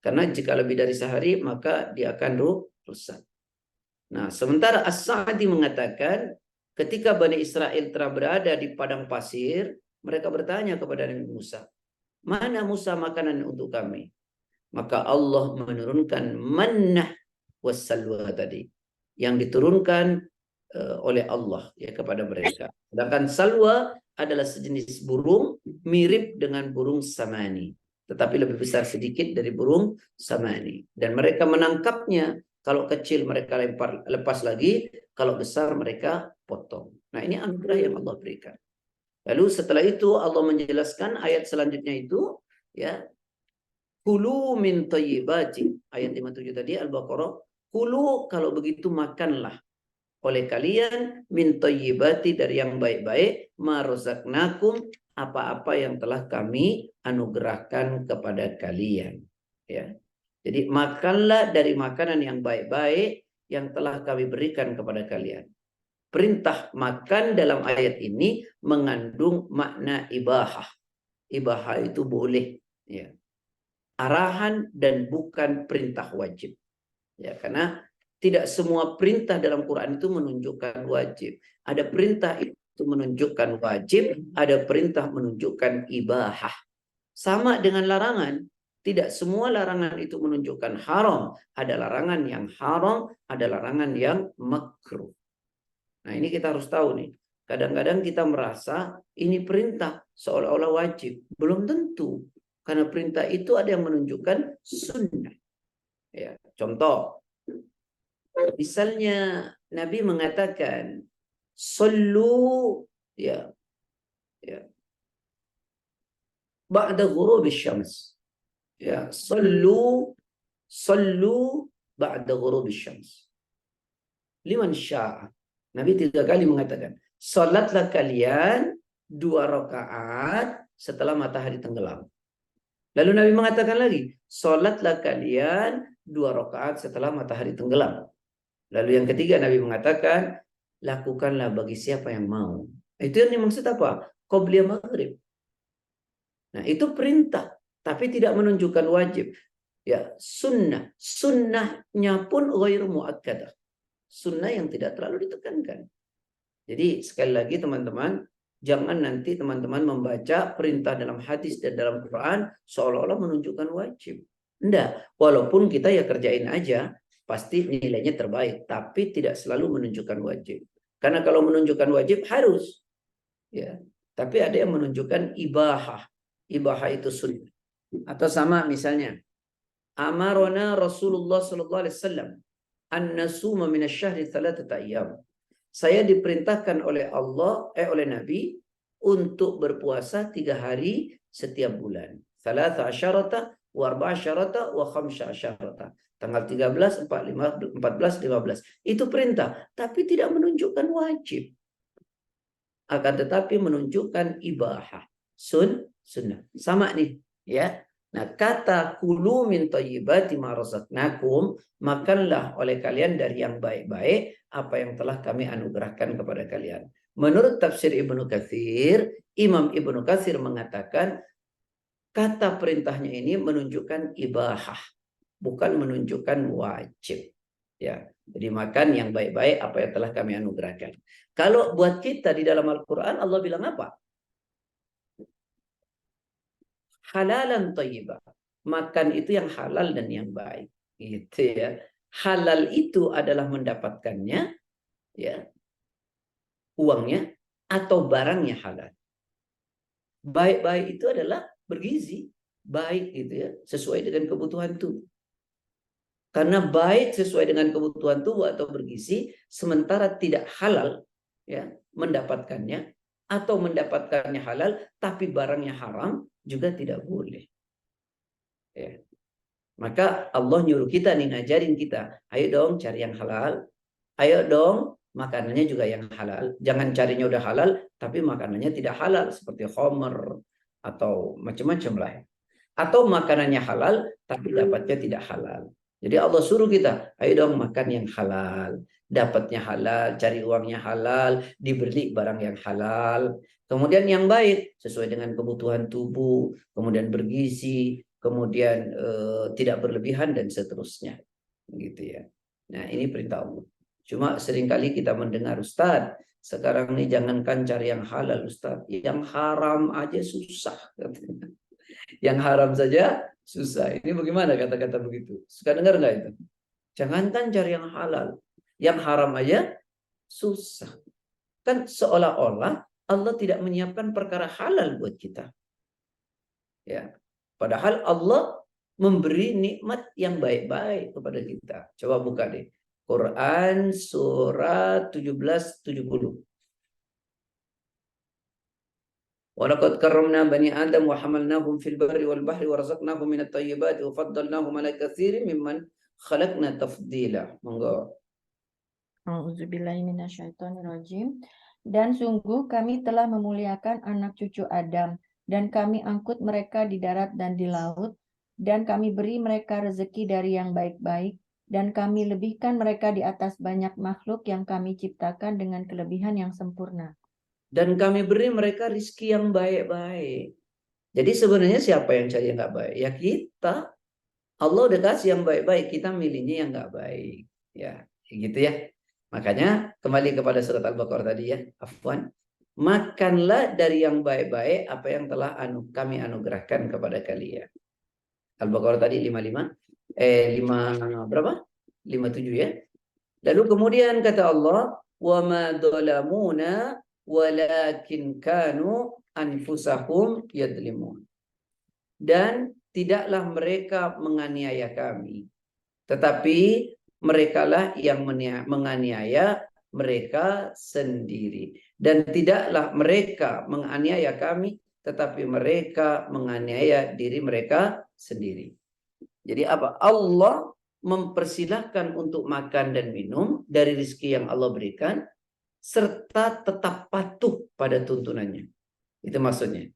Karena jika lebih dari sehari maka dia akan rusak. Nah, sementara As-Sa'di mengatakan ketika Bani Israel telah berada di padang pasir, mereka bertanya kepada Nabi Musa, "Mana Musa makanan untuk kami?" Maka Allah menurunkan mannah wassalwa tadi yang diturunkan oleh Allah ya kepada mereka. Sedangkan salwa adalah sejenis burung mirip dengan burung samani, tetapi lebih besar sedikit dari burung samani. Dan mereka menangkapnya, kalau kecil mereka lepas lagi, kalau besar mereka potong. Nah, ini anugerah yang Allah berikan. Lalu setelah itu Allah menjelaskan ayat selanjutnya itu, ya, kulu min thayyibati, ayat 57 tadi Al-Baqarah, kulu kalau begitu makanlah oleh kalian min thayyibati dari yang baik-baik, ma razaqnakum apa-apa yang telah kami anugerahkan kepada kalian. Ya. Jadi makanlah dari makanan yang baik-baik yang telah kami berikan kepada kalian. Perintah makan dalam ayat ini mengandung makna ibahah. Ibahah itu boleh, ya. Arahan dan bukan perintah wajib. Ya, karena tidak semua perintah dalam Quran itu menunjukkan wajib. Ada perintah itu menunjukkan wajib, ada perintah menunjukkan ibahah. Sama dengan larangan. Tidak semua larangan itu menunjukkan haram. Ada larangan yang haram, ada larangan yang makruh. Nah, ini kita harus tahu nih. Kadang-kadang kita merasa ini perintah seolah-olah wajib. Belum tentu. Karena perintah itu ada yang menunjukkan sunnah. Ya, contoh. Misalnya Nabi mengatakan sallu ya ba'da ghurubisy syams. Ya, sallu ba'da ghurubisy syams. Liman syaa. Nabi 3 kali mengatakan, salatlah kalian 2 rakaat setelah matahari tenggelam. Lalu Nabi mengatakan lagi, salatlah kalian 2 rakaat setelah matahari tenggelam. Lalu yang ketiga Nabi mengatakan, lakukanlah bagi siapa yang mau. Itu yang dimaksud apa? Qobliyah maghrib. Nah, itu perintah, tapi tidak menunjukkan wajib. Ya, sunnah. Sunnahnya pun ghairu muakkadah. Sunnah yang tidak terlalu ditekankan. Jadi sekali lagi teman-teman, jangan nanti teman-teman membaca perintah dalam hadis dan dalam Quran seolah-olah menunjukkan wajib. Enggak, walaupun kita ya kerjain aja, pasti nilainya terbaik, tapi tidak selalu menunjukkan wajib. Karena kalau menunjukkan wajib harus, ya. Tapi ada yang menunjukkan ibahah. Ibahah itu sunnah. Atau sama misalnya, amarona Rasulullah sallallahu alaihi wasallam an nasuma min asy-syahri 3 ayyam. Saya diperintahkan oleh Allah oleh Nabi untuk berpuasa 3 hari setiap bulan. 13 wa 14 wa 15. Tanggal 13, 14, 15. Itu perintah, tapi tidak menunjukkan wajib. Akan tetapi menunjukkan ibahah. Sunnah. Sama nih, ya. Nah, kata kulu min thayyibati ma razaqnakum, makanlah oleh kalian dari yang baik-baik apa yang telah kami anugerahkan kepada kalian. Menurut tafsir Ibnu Katsir, Imam Ibnu Katsir mengatakan kata perintahnya ini menunjukkan ibahah, bukan menunjukkan wajib. Ya, jadi makan yang baik-baik apa yang telah kami anugerahkan. Kalau buat kita di dalam Al-Qur'an Allah bilang apa? Halalan thayyibah. Makan itu yang halal dan yang baik. Gitu ya. Halal itu adalah mendapatkannya, ya, uangnya atau barangnya halal. Baik-baik itu adalah bergizi, baik gitu ya, sesuai dengan kebutuhan tubuh. Karena baik sesuai dengan kebutuhan tubuh atau bergizi, sementara tidak halal, ya, mendapatkannya atau mendapatkannya halal tapi barangnya haram juga tidak boleh. Ya. Maka Allah nyuruh kita nih, ngajarin kita, ayo dong cari yang halal, ayo dong makanannya juga yang halal. Jangan carinya udah halal tapi makanannya tidak halal seperti khamr atau macam-macam lah. Atau makanannya halal tapi dapatnya tidak halal. Jadi Allah suruh kita, ayo dong makan yang halal, dapatnya halal, cari uangnya halal, dibeli barang yang halal. Kemudian yang baik sesuai dengan kebutuhan tubuh, kemudian bergizi, kemudian tidak berlebihan dan seterusnya, gitu ya. Nah ini perintah Allah. Cuma seringkali kita mendengar, Ustaz, sekarang ini jangankan cari yang halal, Ustaz, yang haram aja susah. Yang haram saja susah. Ini bagaimana kata-kata begitu? Suka dengar nggak itu? Jangankan cari yang halal, yang haram aja susah. Kan seolah-olah Allah tidak menyiapkan perkara halal buat kita. Ya, padahal Allah memberi nikmat yang baik-baik kepada kita. Coba buka deh. Quran surat 17:70. ولقد كرمنا بني آدم وحملناهم في البر والبحر ورزقناهم من الطيبات وفضلناهم على كثير ممن خلقنا تفضيلا. Monggo. Auzubillahiminasyaitonirrajim. Dan sungguh kami telah memuliakan anak cucu Adam, dan kami angkut mereka di darat dan di laut, dan kami beri mereka rezeki dari yang baik-baik, dan kami lebihkan mereka di atas banyak makhluk yang kami ciptakan dengan kelebihan yang sempurna. Dan kami beri mereka rizki yang baik-baik. Jadi sebenarnya siapa yang cari yang nggak baik? Ya kita. Allah udah kasih yang baik-baik, kita milihnya yang nggak baik. Ya, gitu ya. Makanya kembali kepada surat Al-Baqarah tadi ya, afwan. Makanlah dari yang baik-baik apa yang telah kami anugerahkan kepada kalian. Al-Baqarah tadi 55, 5 berapa? 57 ya. Lalu kemudian kata Allah, wa ma dhalamuna walakin kanu anfusahum yadlimun. Dan tidaklah mereka menganiaya kami, tetapi merekalah yang menganiaya mereka sendiri. Dan tidaklah mereka menganiaya kami, tetapi mereka menganiaya diri mereka sendiri. Jadi apa? Allah mempersilahkan untuk makan dan minum dari rezeki yang Allah berikan, serta tetap patuh pada tuntunannya. Itu maksudnya.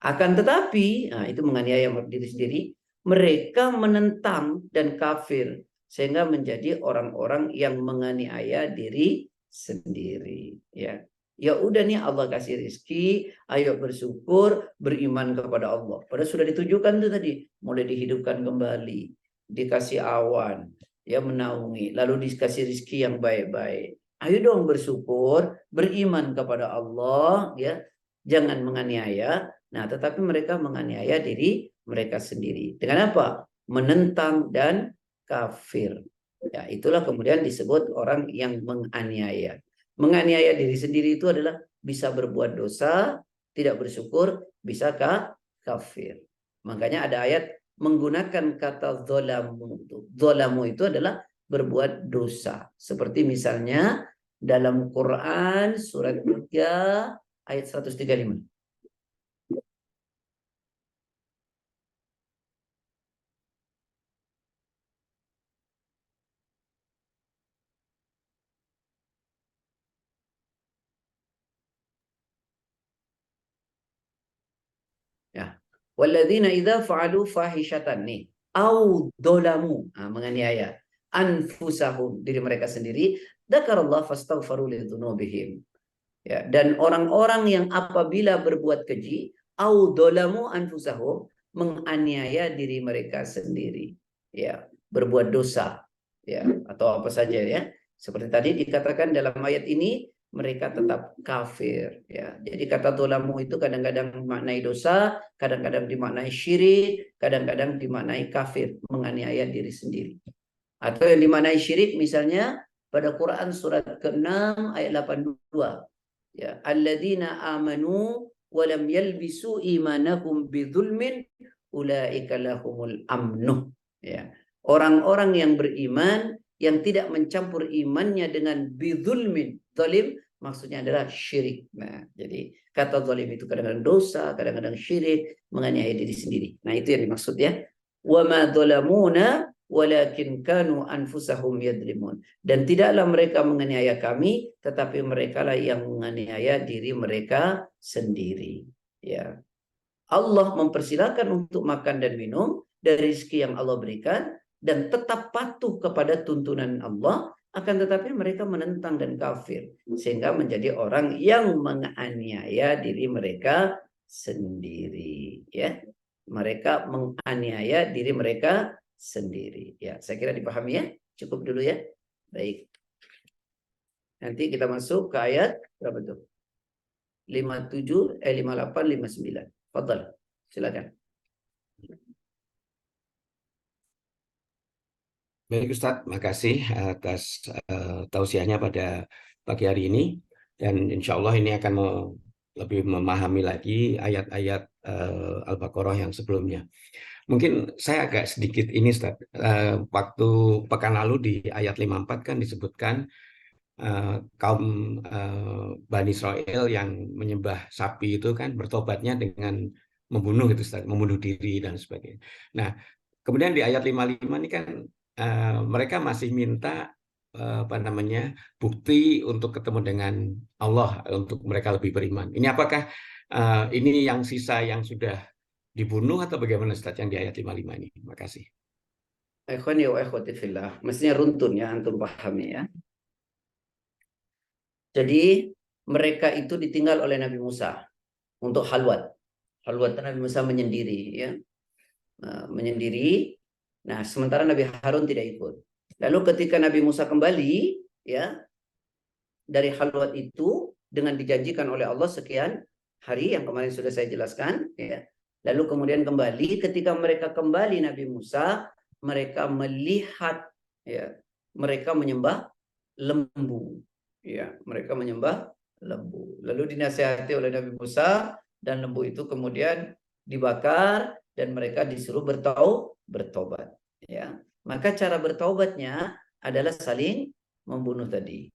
Akan tetapi, nah itu menganiaya diri sendiri, mereka menentang dan kafir, sehingga menjadi orang-orang yang menganiaya diri sendiri. Ya, ya udah nih Allah kasih rezeki, ayo bersyukur, beriman kepada Allah. Padahal sudah ditujukan tuh tadi, mulai dihidupkan kembali, dikasih awan, ya menaungi, lalu dikasih rezeki yang baik-baik. Ayo dong bersyukur, beriman kepada Allah, ya, jangan menganiaya. Nah, tetapi mereka menganiaya diri mereka sendiri. Dengan apa? Menentang dan kafir. Ya, itulah kemudian disebut orang yang menganiaya. Menganiaya diri sendiri itu adalah bisa berbuat dosa, tidak bersyukur, bisa kafir. Makanya ada ayat menggunakan kata zolamu. Zolamu itu adalah berbuat dosa. Seperti misalnya dalam Quran surat 3 ayat 135. Ya. Walladzina idza fa'alu fahishatan nih au dolamu, menganiaya anfusahum, diri mereka sendiri, dzakarallah fastaghfaru lidzunubihim. Ya, dan orang-orang yang apabila berbuat keji au dolamu anfusahum, menganiaya diri mereka sendiri, ya, berbuat dosa, ya, atau apa saja ya. Seperti tadi dikatakan dalam ayat ini, mereka tetap kafir, ya. Jadi kata dolamu itu kadang-kadang dimaknai dosa, kadang-kadang dimaknai syirik, kadang-kadang dimaknai kafir, menganiaya diri sendiri. Atau yang dimaknai syirik misalnya pada Quran surat ke-6 ayat 82. Ya, alladzina amanu wa lam yalbisu imanahum bidzulmin ulaika lahumul amnuh. Ya. Orang-orang yang beriman yang tidak mencampur imannya dengan bidzulmin. Zalim maksudnya adalah syirik. Nah, jadi kata zalim itu kadang-kadang dosa, kadang-kadang syirik, menganiaya diri sendiri. Nah, itu yang dimaksud ya. Wa ma dzalamuna walakin kanu anfusahum yadlimun. Dan tidaklah mereka menganiaya kami, tetapi merekalah yang menganiaya diri mereka sendiri. Ya. Allah mempersilahkan untuk makan dan minum dari rezeki yang Allah berikan, dan tetap patuh kepada tuntunan Allah, akan tetapi mereka menentang dan kafir, sehingga menjadi orang yang menganiaya diri mereka sendiri, ya. Mereka menganiaya diri mereka sendiri, ya. Saya kira dipahami ya. Cukup dulu ya. Baik. Nanti kita masuk ke ayat berapa tuh? 57, 58, 59. Fadhal. Silakan. Baik Ustadz, makasih atas tausiahnya pada pagi hari ini. Dan insya Allah ini akan lebih memahami lagi ayat-ayat Al-Baqarah yang sebelumnya. Mungkin saya agak sedikit ini Ustadz, waktu pekan lalu di ayat 54 kan disebutkan kaum Bani Israel yang menyembah sapi itu kan bertobatnya dengan membunuh itu Ustadz, membunuh diri dan sebagainya. Nah, kemudian di ayat 55 ini kan mereka masih minta apa namanya bukti untuk ketemu dengan Allah untuk mereka lebih beriman. Ini apakah ini yang sisa yang sudah dibunuh atau bagaimana Ustaz yang di ayat 55 ini? Terima kasih. Ikhwani wa ikhwati fillah. Mestinya runtun ya, antum pahami ya. Jadi mereka itu ditinggal oleh Nabi Musa untuk halwat. Halwat Nabi Musa menyendiri ya. Menyendiri. Nah, sementara Nabi Harun tidak ikut. Lalu ketika Nabi Musa kembali ya dari halwat itu dengan dijanjikan oleh Allah sekian hari yang kemarin sudah saya jelaskan ya. Lalu kemudian kembali, ketika mereka kembali Nabi Musa, mereka melihat ya, mereka menyembah lembu. Ya, mereka menyembah lembu. Lalu dinasihati oleh Nabi Musa dan lembu itu kemudian dibakar dan mereka disuruh bertobat ya. Maka cara bertaubatnya adalah saling membunuh tadi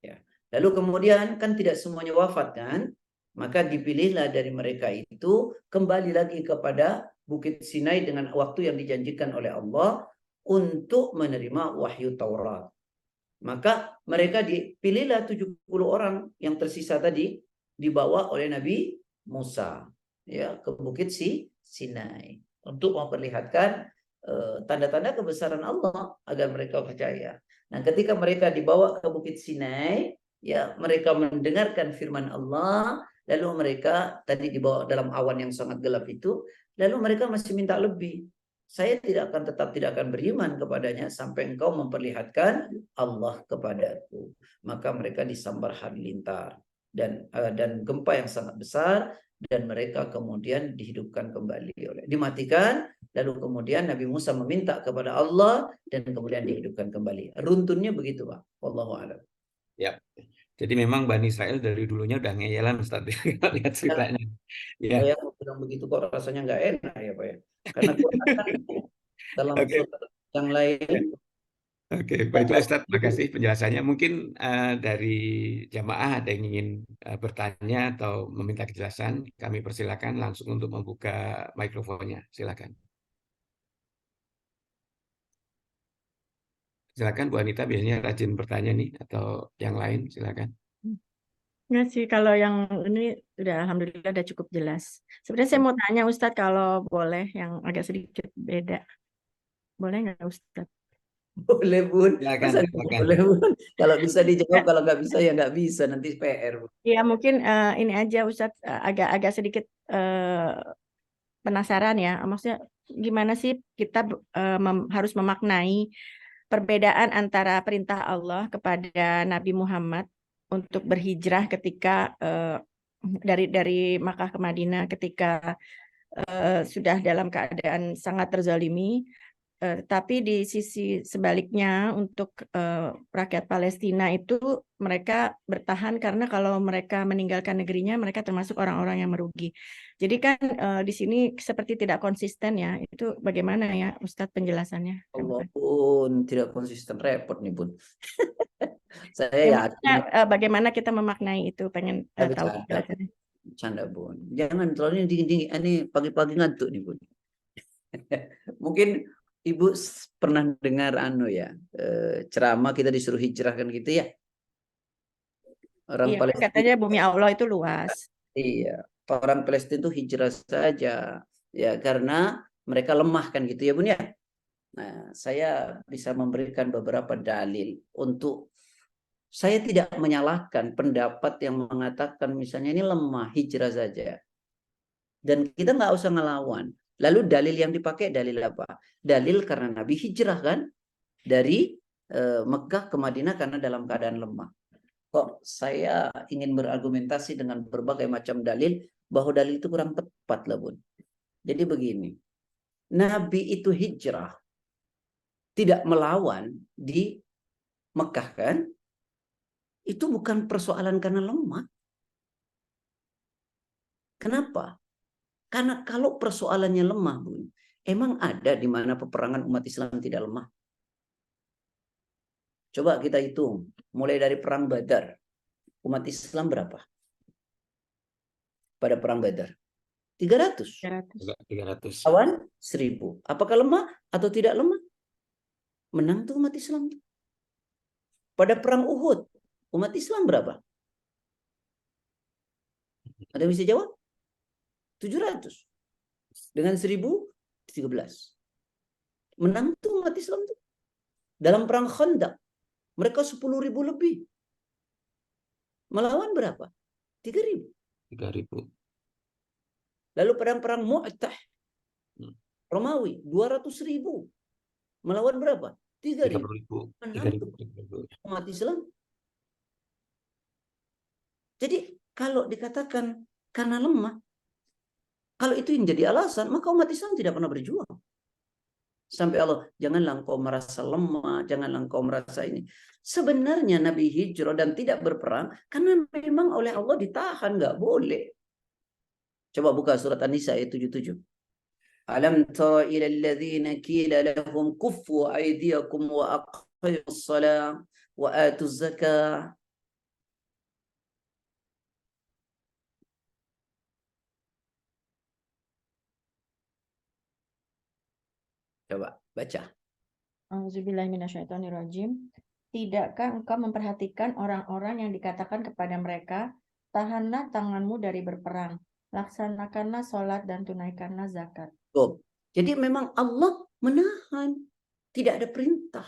ya. Lalu kemudian kan tidak semuanya wafat kan? Maka dipilihlah dari mereka itu kembali lagi kepada Bukit Sinai dengan waktu yang dijanjikan oleh Allah untuk menerima wahyu Taurat. Maka mereka dipilihlah 70 orang yang tersisa tadi dibawa oleh Nabi Musa ya ke Bukit Sinai untuk memperlihatkan tanda-tanda kebesaran Allah agar mereka percaya. Nah, ketika mereka dibawa ke Bukit Sinai, ya mereka mendengarkan firman Allah, lalu mereka tadi dibawa dalam awan yang sangat gelap itu, lalu mereka masih minta lebih. Saya tetap tidak akan beriman kepadanya sampai engkau memperlihatkan Allah kepadaku. Maka mereka disambar halilintar dan gempa yang sangat besar dan mereka kemudian dihidupkan kembali dimatikan. Lalu kemudian Nabi Musa meminta kepada Allah dan kemudian dihidupkan kembali. Runtunnya begitu, Pak. Wallahu a'lam. Ya. Jadi memang Bani Israel dari dulunya udah ngeyelan Ustaz lihat ceritanya. Ya. Saya mau bilang begitu kok rasanya nggak enak ya Pak ya. Karena Quran kan dalam surat yang lain. Oke, baiklah Ustaz, terima kasih penjelasannya. Mungkin dari jamaah ada yang ingin bertanya atau meminta kejelasan, kami persilakan langsung untuk membuka mikrofonnya. Silakan. Silakan Bu Anita, biasanya rajin bertanya nih, atau yang lain silakan. Enggak sih, kalau yang ini udah alhamdulillah udah cukup jelas. Sebenarnya saya mau tanya Ustadz kalau boleh yang agak sedikit beda. Boleh nggak Ustadz? Boleh Bun. Silakan, Masa silakan. boleh Bun? Kalau bisa dijawab, kalau nggak bisa ya nggak bisa, nanti PR. Iya mungkin ini aja Ustadz agak sedikit penasaran ya. Maksudnya gimana sih kita harus memaknai perbedaan antara perintah Allah kepada Nabi Muhammad untuk berhijrah ketika dari Makkah ke Madinah ketika sudah dalam keadaan sangat terzalimi, tapi di sisi sebaliknya untuk rakyat Palestina itu mereka bertahan karena kalau mereka meninggalkan negerinya mereka termasuk orang-orang yang merugi. Jadi kan di sini seperti tidak konsisten ya. Itu bagaimana ya Ustadz penjelasannya? Allah Bun, tidak konsisten, repot nih Bun. Saya yakin. Bagaimana kita memaknai itu, pengen tahu penjelasannya. Canda Bun. Jangan terlalu ini pagi-pagi ngantuk nih Bun. Mungkin Ibu pernah dengar ceramah kita disuruh hijrah kan gitu ya. Orang iya, Palestina katanya bumi Allah itu luas. Iya, orang Palestina itu hijrah saja ya karena mereka lemah kan gitu ya Bun ya. Nah, saya bisa memberikan beberapa dalil untuk saya tidak menyalahkan pendapat yang mengatakan misalnya ini lemah hijrah saja. Dan kita nggak usah ngelawan. Lalu dalil yang dipakai dalil apa? Dalil karena Nabi hijrah kan dari Mekah ke Madinah karena dalam keadaan lemah. Kok saya ingin berargumentasi dengan berbagai macam dalil bahwa dalil itu kurang tepat lah Bun. Jadi begini, Nabi itu hijrah tidak melawan di Mekah kan? Itu bukan persoalan karena lemah. Kenapa? Karena kalau persoalannya lemah, Bun, emang ada di mana peperangan umat Islam tidak lemah? Coba kita hitung, mulai dari perang Badar, umat Islam berapa? Pada perang Badar? 300. 300. 300. Lawan 1000. Apakah lemah atau tidak lemah? Menang tuh umat Islam. Pada perang Uhud, umat Islam berapa? Ada yang bisa jawab? 700. Dengan 1013. Menang tuh umat Islam tuh. Dalam perang Khandaq, mereka 10.000 lebih. Melawan berapa? 3.000. 3.000. Lalu perang Mu'tah, Romawi, 200.000. Melawan berapa? 3.000. 30.000. Menang tuh 3.000. umat Islam. Jadi kalau dikatakan karena lemah, kalau itu yang jadi alasan, maka umat Islam tidak pernah berjuang. Sampai Allah, janganlah engkau merasa lemah, janganlah engkau merasa ini. Sebenarnya Nabi hijrah dan tidak berperang karena memang oleh Allah ditahan, nggak boleh. Coba buka surat An-Nisa ayat 77. Alam tara ila alladhina qila lahum kuffu aydiyakum wa aqimus shalah wa atuz zakah. Coba baca. Auzubillahiminasyaitonirrajim. Tidakkah engkau memperhatikan orang-orang yang dikatakan kepada mereka, tahanlah tanganmu dari berperang, laksanakanlah sholat dan tunaikanlah zakat. Tuh. Jadi memang Allah menahan, tidak ada perintah.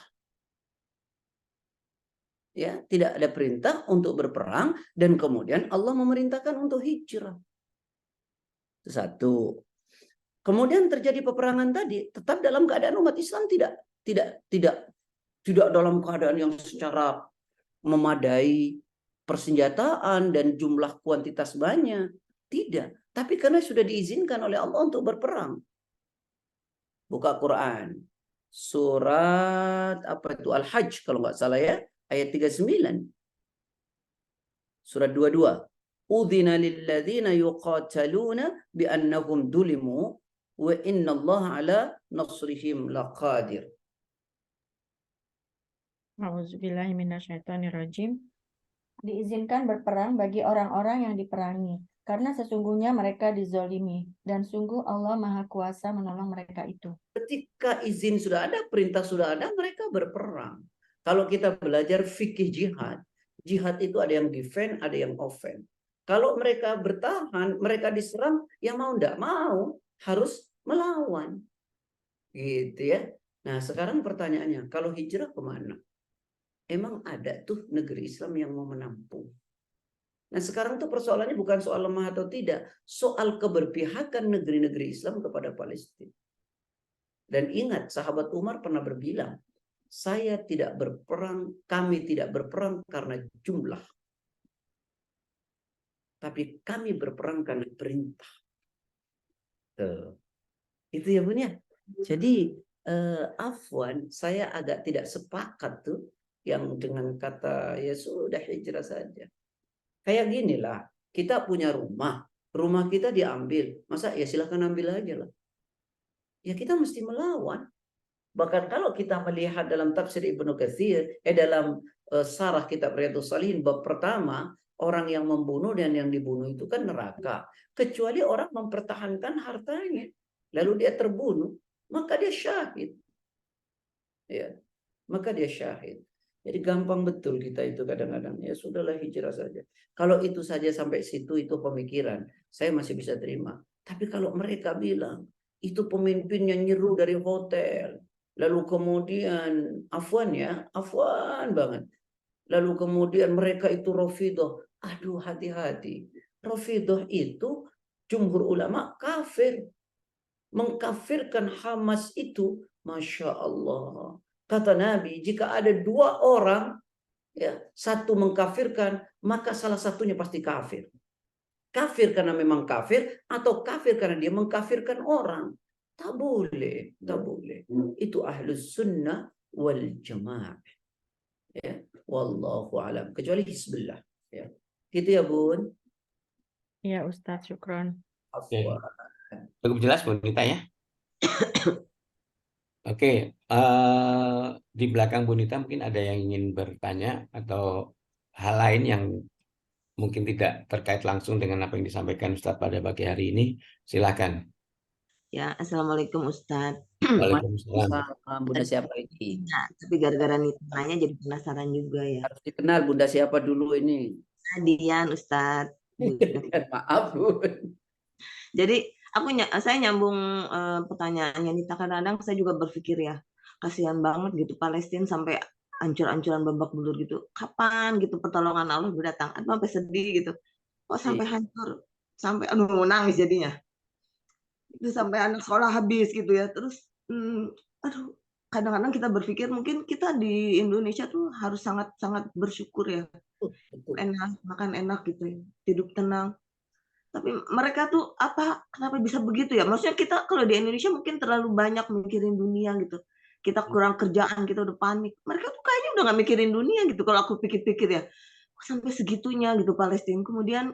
Ya, tidak ada perintah untuk berperang dan kemudian Allah memerintahkan untuk hijrah. Itu satu. Kemudian terjadi peperangan tadi, tetap dalam keadaan umat Islam tidak dalam keadaan yang secara memadai persenjataan dan jumlah kuantitas banyak. Tidak. Tapi karena sudah diizinkan oleh Allah untuk berperang. Buka Quran. Surat apa itu? Al-Hajj kalau nggak salah ya. Ayat 39. Surat 22. Udhina lilladzina yuqataluna biannahum dulimu wa innallaha ala nasrihim laqadir. Auzubillahiminasyaitonirrajim. Diizinkan berperang bagi orang-orang yang diperangi, karena sesungguhnya mereka dizolimi, dan sungguh Allah Maha Kuasa menolong mereka itu. Ketika izin sudah ada, perintah sudah ada, mereka berperang. Kalau kita belajar fikih jihad, jihad itu ada yang defend, ada yang offend. Kalau mereka bertahan, mereka diserang, ya mau enggak mau harus melawan. Gitu ya. Nah, sekarang pertanyaannya, kalau hijrah kemana? Emang ada tuh negeri Islam yang mau menampung? Nah, sekarang tuh persoalannya bukan soal lemah atau tidak, soal keberpihakan negeri-negeri Islam kepada Palestina. Dan ingat, sahabat Umar pernah berbilang, saya tidak berperang, kami tidak berperang karena jumlah. Tapi kami berperang karena perintah. Tuh. Itu ya Bun ya. Jadi, afwan, saya agak tidak sepakat tuh yang dengan kata, ya sudah hijrah saja. Kayak gini lah, kita punya rumah kita diambil, masa ya silahkan ambil aja lah. Ya kita mesti melawan. Bahkan kalau kita melihat dalam tafsir Ibnu Katsir, dalam sarah kitab Riyadhus Shalihin bab pertama, orang yang membunuh dan yang dibunuh itu kan neraka. Kecuali orang mempertahankan hartanya, lalu dia terbunuh, maka dia syahid. Ya, maka dia syahid. Jadi gampang betul kita itu kadang-kadang, ya sudahlah hijrah saja. Kalau itu saja sampai situ itu pemikiran, saya masih bisa terima. Tapi kalau mereka bilang itu pemimpinnya nyeru dari hotel, Lalu kemudian afwan banget. Lalu kemudian mereka itu Rafidhah. Aduh, hati-hati. Rafidhah itu jumhur ulama kafir. Mengkafirkan Hamas itu, Masya Allah. Kata Nabi, jika ada dua orang, ya, satu mengkafirkan, maka salah satunya pasti kafir. Kafir karena memang kafir, atau kafir karena dia mengkafirkan orang. Tak boleh, tak boleh. Itu ahlus sunnah wal jamaah. Ya, wallahu alam. Kecuali Hizbullah. Ya. Gitu ya, Bun. Ya Ustadz, syukron. Oke. Cukup jelas Bonita ya. Oke, di belakang Bonita mungkin ada yang ingin bertanya atau hal lain yang mungkin tidak terkait langsung dengan apa yang disampaikan Ustadz pada pagi hari ini. Silakan. Ya, Assalamualaikum Ustadz. Waalaikumsalam. Bunda siapa ini? Nah, tapi gara-gara nanya jadi penasaran juga ya. Harus dikenal Bunda siapa dulu ini. Dian Ustadz. Maaf, Bun. Jadi saya nyambung pertanyaannya Nita, kadang-kadang saya juga berpikir ya, kasihan banget gitu Palestina sampai ancur-ancuran babak belur gitu. Kapan gitu pertolongan Allah berdatang? Atau sampai sedih gitu. Kok sampai hancur? Sampai aduh nangis jadinya. Itu sampai anak sekolah habis gitu ya. Terus aduh, kadang-kadang kita berpikir mungkin kita di Indonesia tuh harus sangat-sangat bersyukur ya. Enak, makan enak gitu ya. Hidup tenang. Tapi mereka tuh kenapa bisa begitu ya? Maksudnya kita kalau di Indonesia mungkin terlalu banyak mikirin dunia gitu. Kita kurang kerjaan, kita udah panik. Mereka tuh kayaknya udah gak mikirin dunia gitu kalau aku pikir-pikir ya. Sampai segitunya gitu Palestina. Kemudian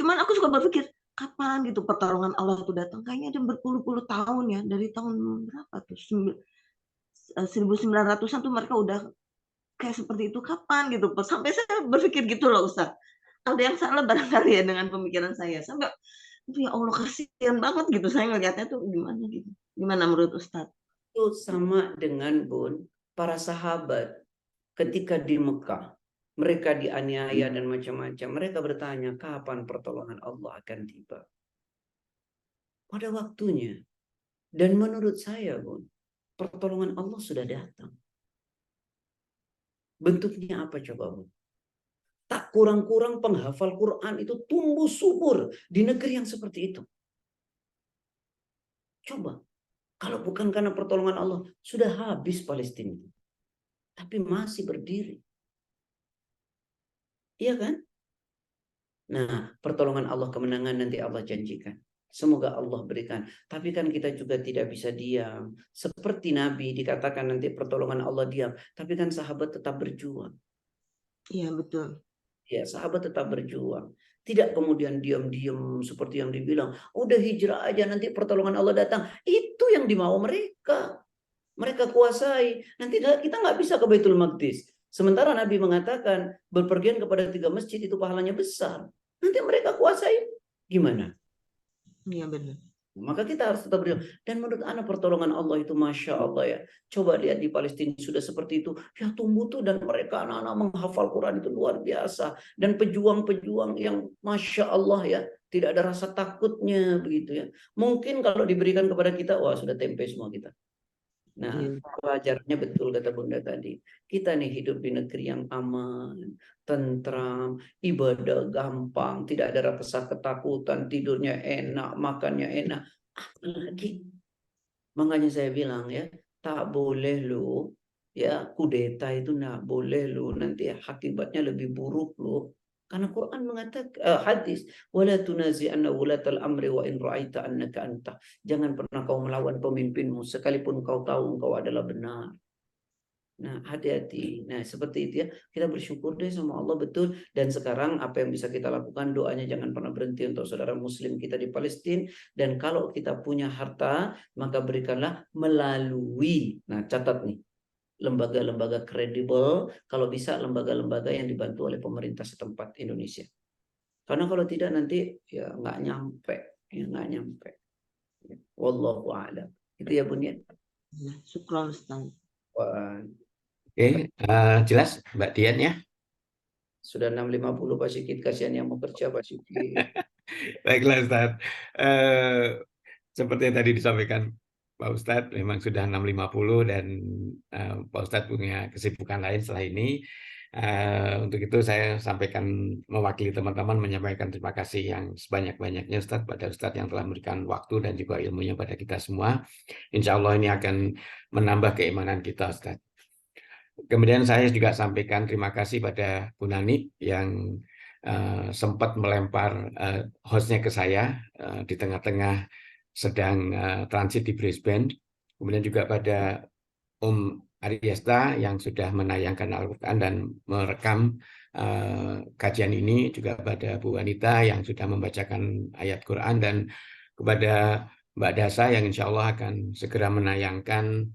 cuman aku suka berpikir kapan gitu pertolongan Allah itu datang. Kayaknya ada berpuluh-puluh tahun ya. Dari tahun berapa tuh? 1900-an tuh mereka udah kayak seperti itu. Kapan gitu? Sampai saya berpikir gitu loh Ustaz. Ada yang salah barangkali ya dengan pemikiran saya. Sampai ya Allah kasihan banget gitu saya ngelihatnya tuh gimana gitu. Gimana menurut Ustaz? Itu sama dengan Bun, para sahabat ketika di Mekah. Mereka dianiaya dan macam-macam. Mereka bertanya, kapan pertolongan Allah akan tiba? Pada waktunya. Dan menurut saya, Bun, pertolongan Allah sudah datang. Bentuknya apa coba, Bun? Tak kurang-kurang penghafal Quran itu tumbuh subur di negeri yang seperti itu. Coba, kalau bukan karena pertolongan Allah, sudah habis Palestina. Tapi masih berdiri. Iya kan? Nah, pertolongan Allah, kemenangan nanti Allah janjikan. Semoga Allah berikan. Tapi kan kita juga tidak bisa diam. Seperti Nabi dikatakan nanti pertolongan Allah diam. Tapi kan sahabat tetap berjuang. Iya, betul. Ya, sahabat tetap berjuang. Tidak kemudian diam-diam seperti yang dibilang. Udah hijrah aja nanti pertolongan Allah datang. Itu yang dimau mereka. Mereka kuasai. Nanti kita nggak bisa ke Baitul Maqdis. Sementara Nabi mengatakan berpergian kepada 3 masjid itu pahalanya besar. Nanti mereka kuasai. Gimana? Iya benar. Maka kita harus tetap berjuang. Dan menurut anak pertolongan Allah itu Masya Allah ya. Coba lihat di Palestina sudah seperti itu. Ya tumbuh tuh dan mereka anak-anak menghafal Quran itu luar biasa. Dan pejuang-pejuang yang Masya Allah ya. Tidak ada rasa takutnya begitu ya. Mungkin kalau diberikan kepada kita, wah sudah tempe semua kita. Nah, pelajarannya betul kata Bunda tadi. Kita nih hidup di negeri yang aman, tentram, ibadah gampang, tidak ada rasa ketakutan, tidurnya enak, makannya enak. Apalagi, makanya saya bilang ya, tak boleh lo, ya kudeta itu nak boleh lo, nanti akibatnya lebih buruk lo. Karena Quran mengatakan hadis, wala tunazi'anna wulatal amri wa in ra'aita annaka anta. Jangan pernah kau melawan pemimpinmu sekalipun kau tahu engkau adalah benar. Nah, hati-hati. Nah, seperti itu ya. Kita bersyukur deh sama Allah betul. Dan sekarang apa yang bisa kita lakukan, doanya jangan pernah berhenti untuk saudara muslim kita di Palestina. Dan kalau kita punya harta, maka berikanlah melalui, nah catat nih, lembaga-lembaga kredibel, kalau bisa lembaga-lembaga yang dibantu oleh pemerintah setempat Indonesia. Karena kalau tidak nanti ya nggak nyampe. Wallahu a'lam. Itu ya Bun ya. Syukron Ustaz. Oke, jelas Mbak Dian ya. Sudah 6.50 Pak Sikit, kasihan yang mau kerja Pak Sikit. Baiklah Ustaz. Seperti yang tadi disampaikan Pak Ustadz memang sudah 6.50 dan Pak Ustadz punya kesibukan lain setelah ini. Untuk itu saya sampaikan mewakili teman-teman menyampaikan terima kasih yang sebanyak-banyaknya Ustadz pada Ustadz yang telah memberikan waktu dan juga ilmunya pada kita semua. Insya Allah ini akan menambah keimanan kita Ustadz. Kemudian saya juga sampaikan terima kasih pada Bu Nani yang sempat melempar hostnya ke saya di tengah-tengah sedang transit di Brisbane. Kemudian juga pada Om Ariesta yang sudah menayangkan Al-Quran dan merekam kajian ini, juga pada Bu Wanita yang sudah membacakan ayat Quran, dan kepada Mbak Dasa yang insya Allah akan segera menayangkan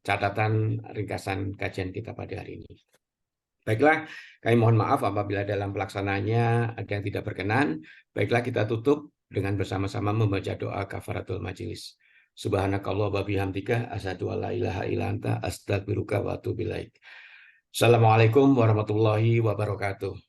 catatan ringkasan kajian kita pada hari ini. Baiklah, kami mohon maaf apabila dalam pelaksananya ada yang tidak berkenan. Baiklah, kita tutup dengan bersama-sama membaca doa kafaratul majelis. Subhanakallah wa bihamdika asyhadu an la ilaha illa anta astaghfiruka wa atubu ilaik. Assalamualaikum warahmatullahi wabarakatuh.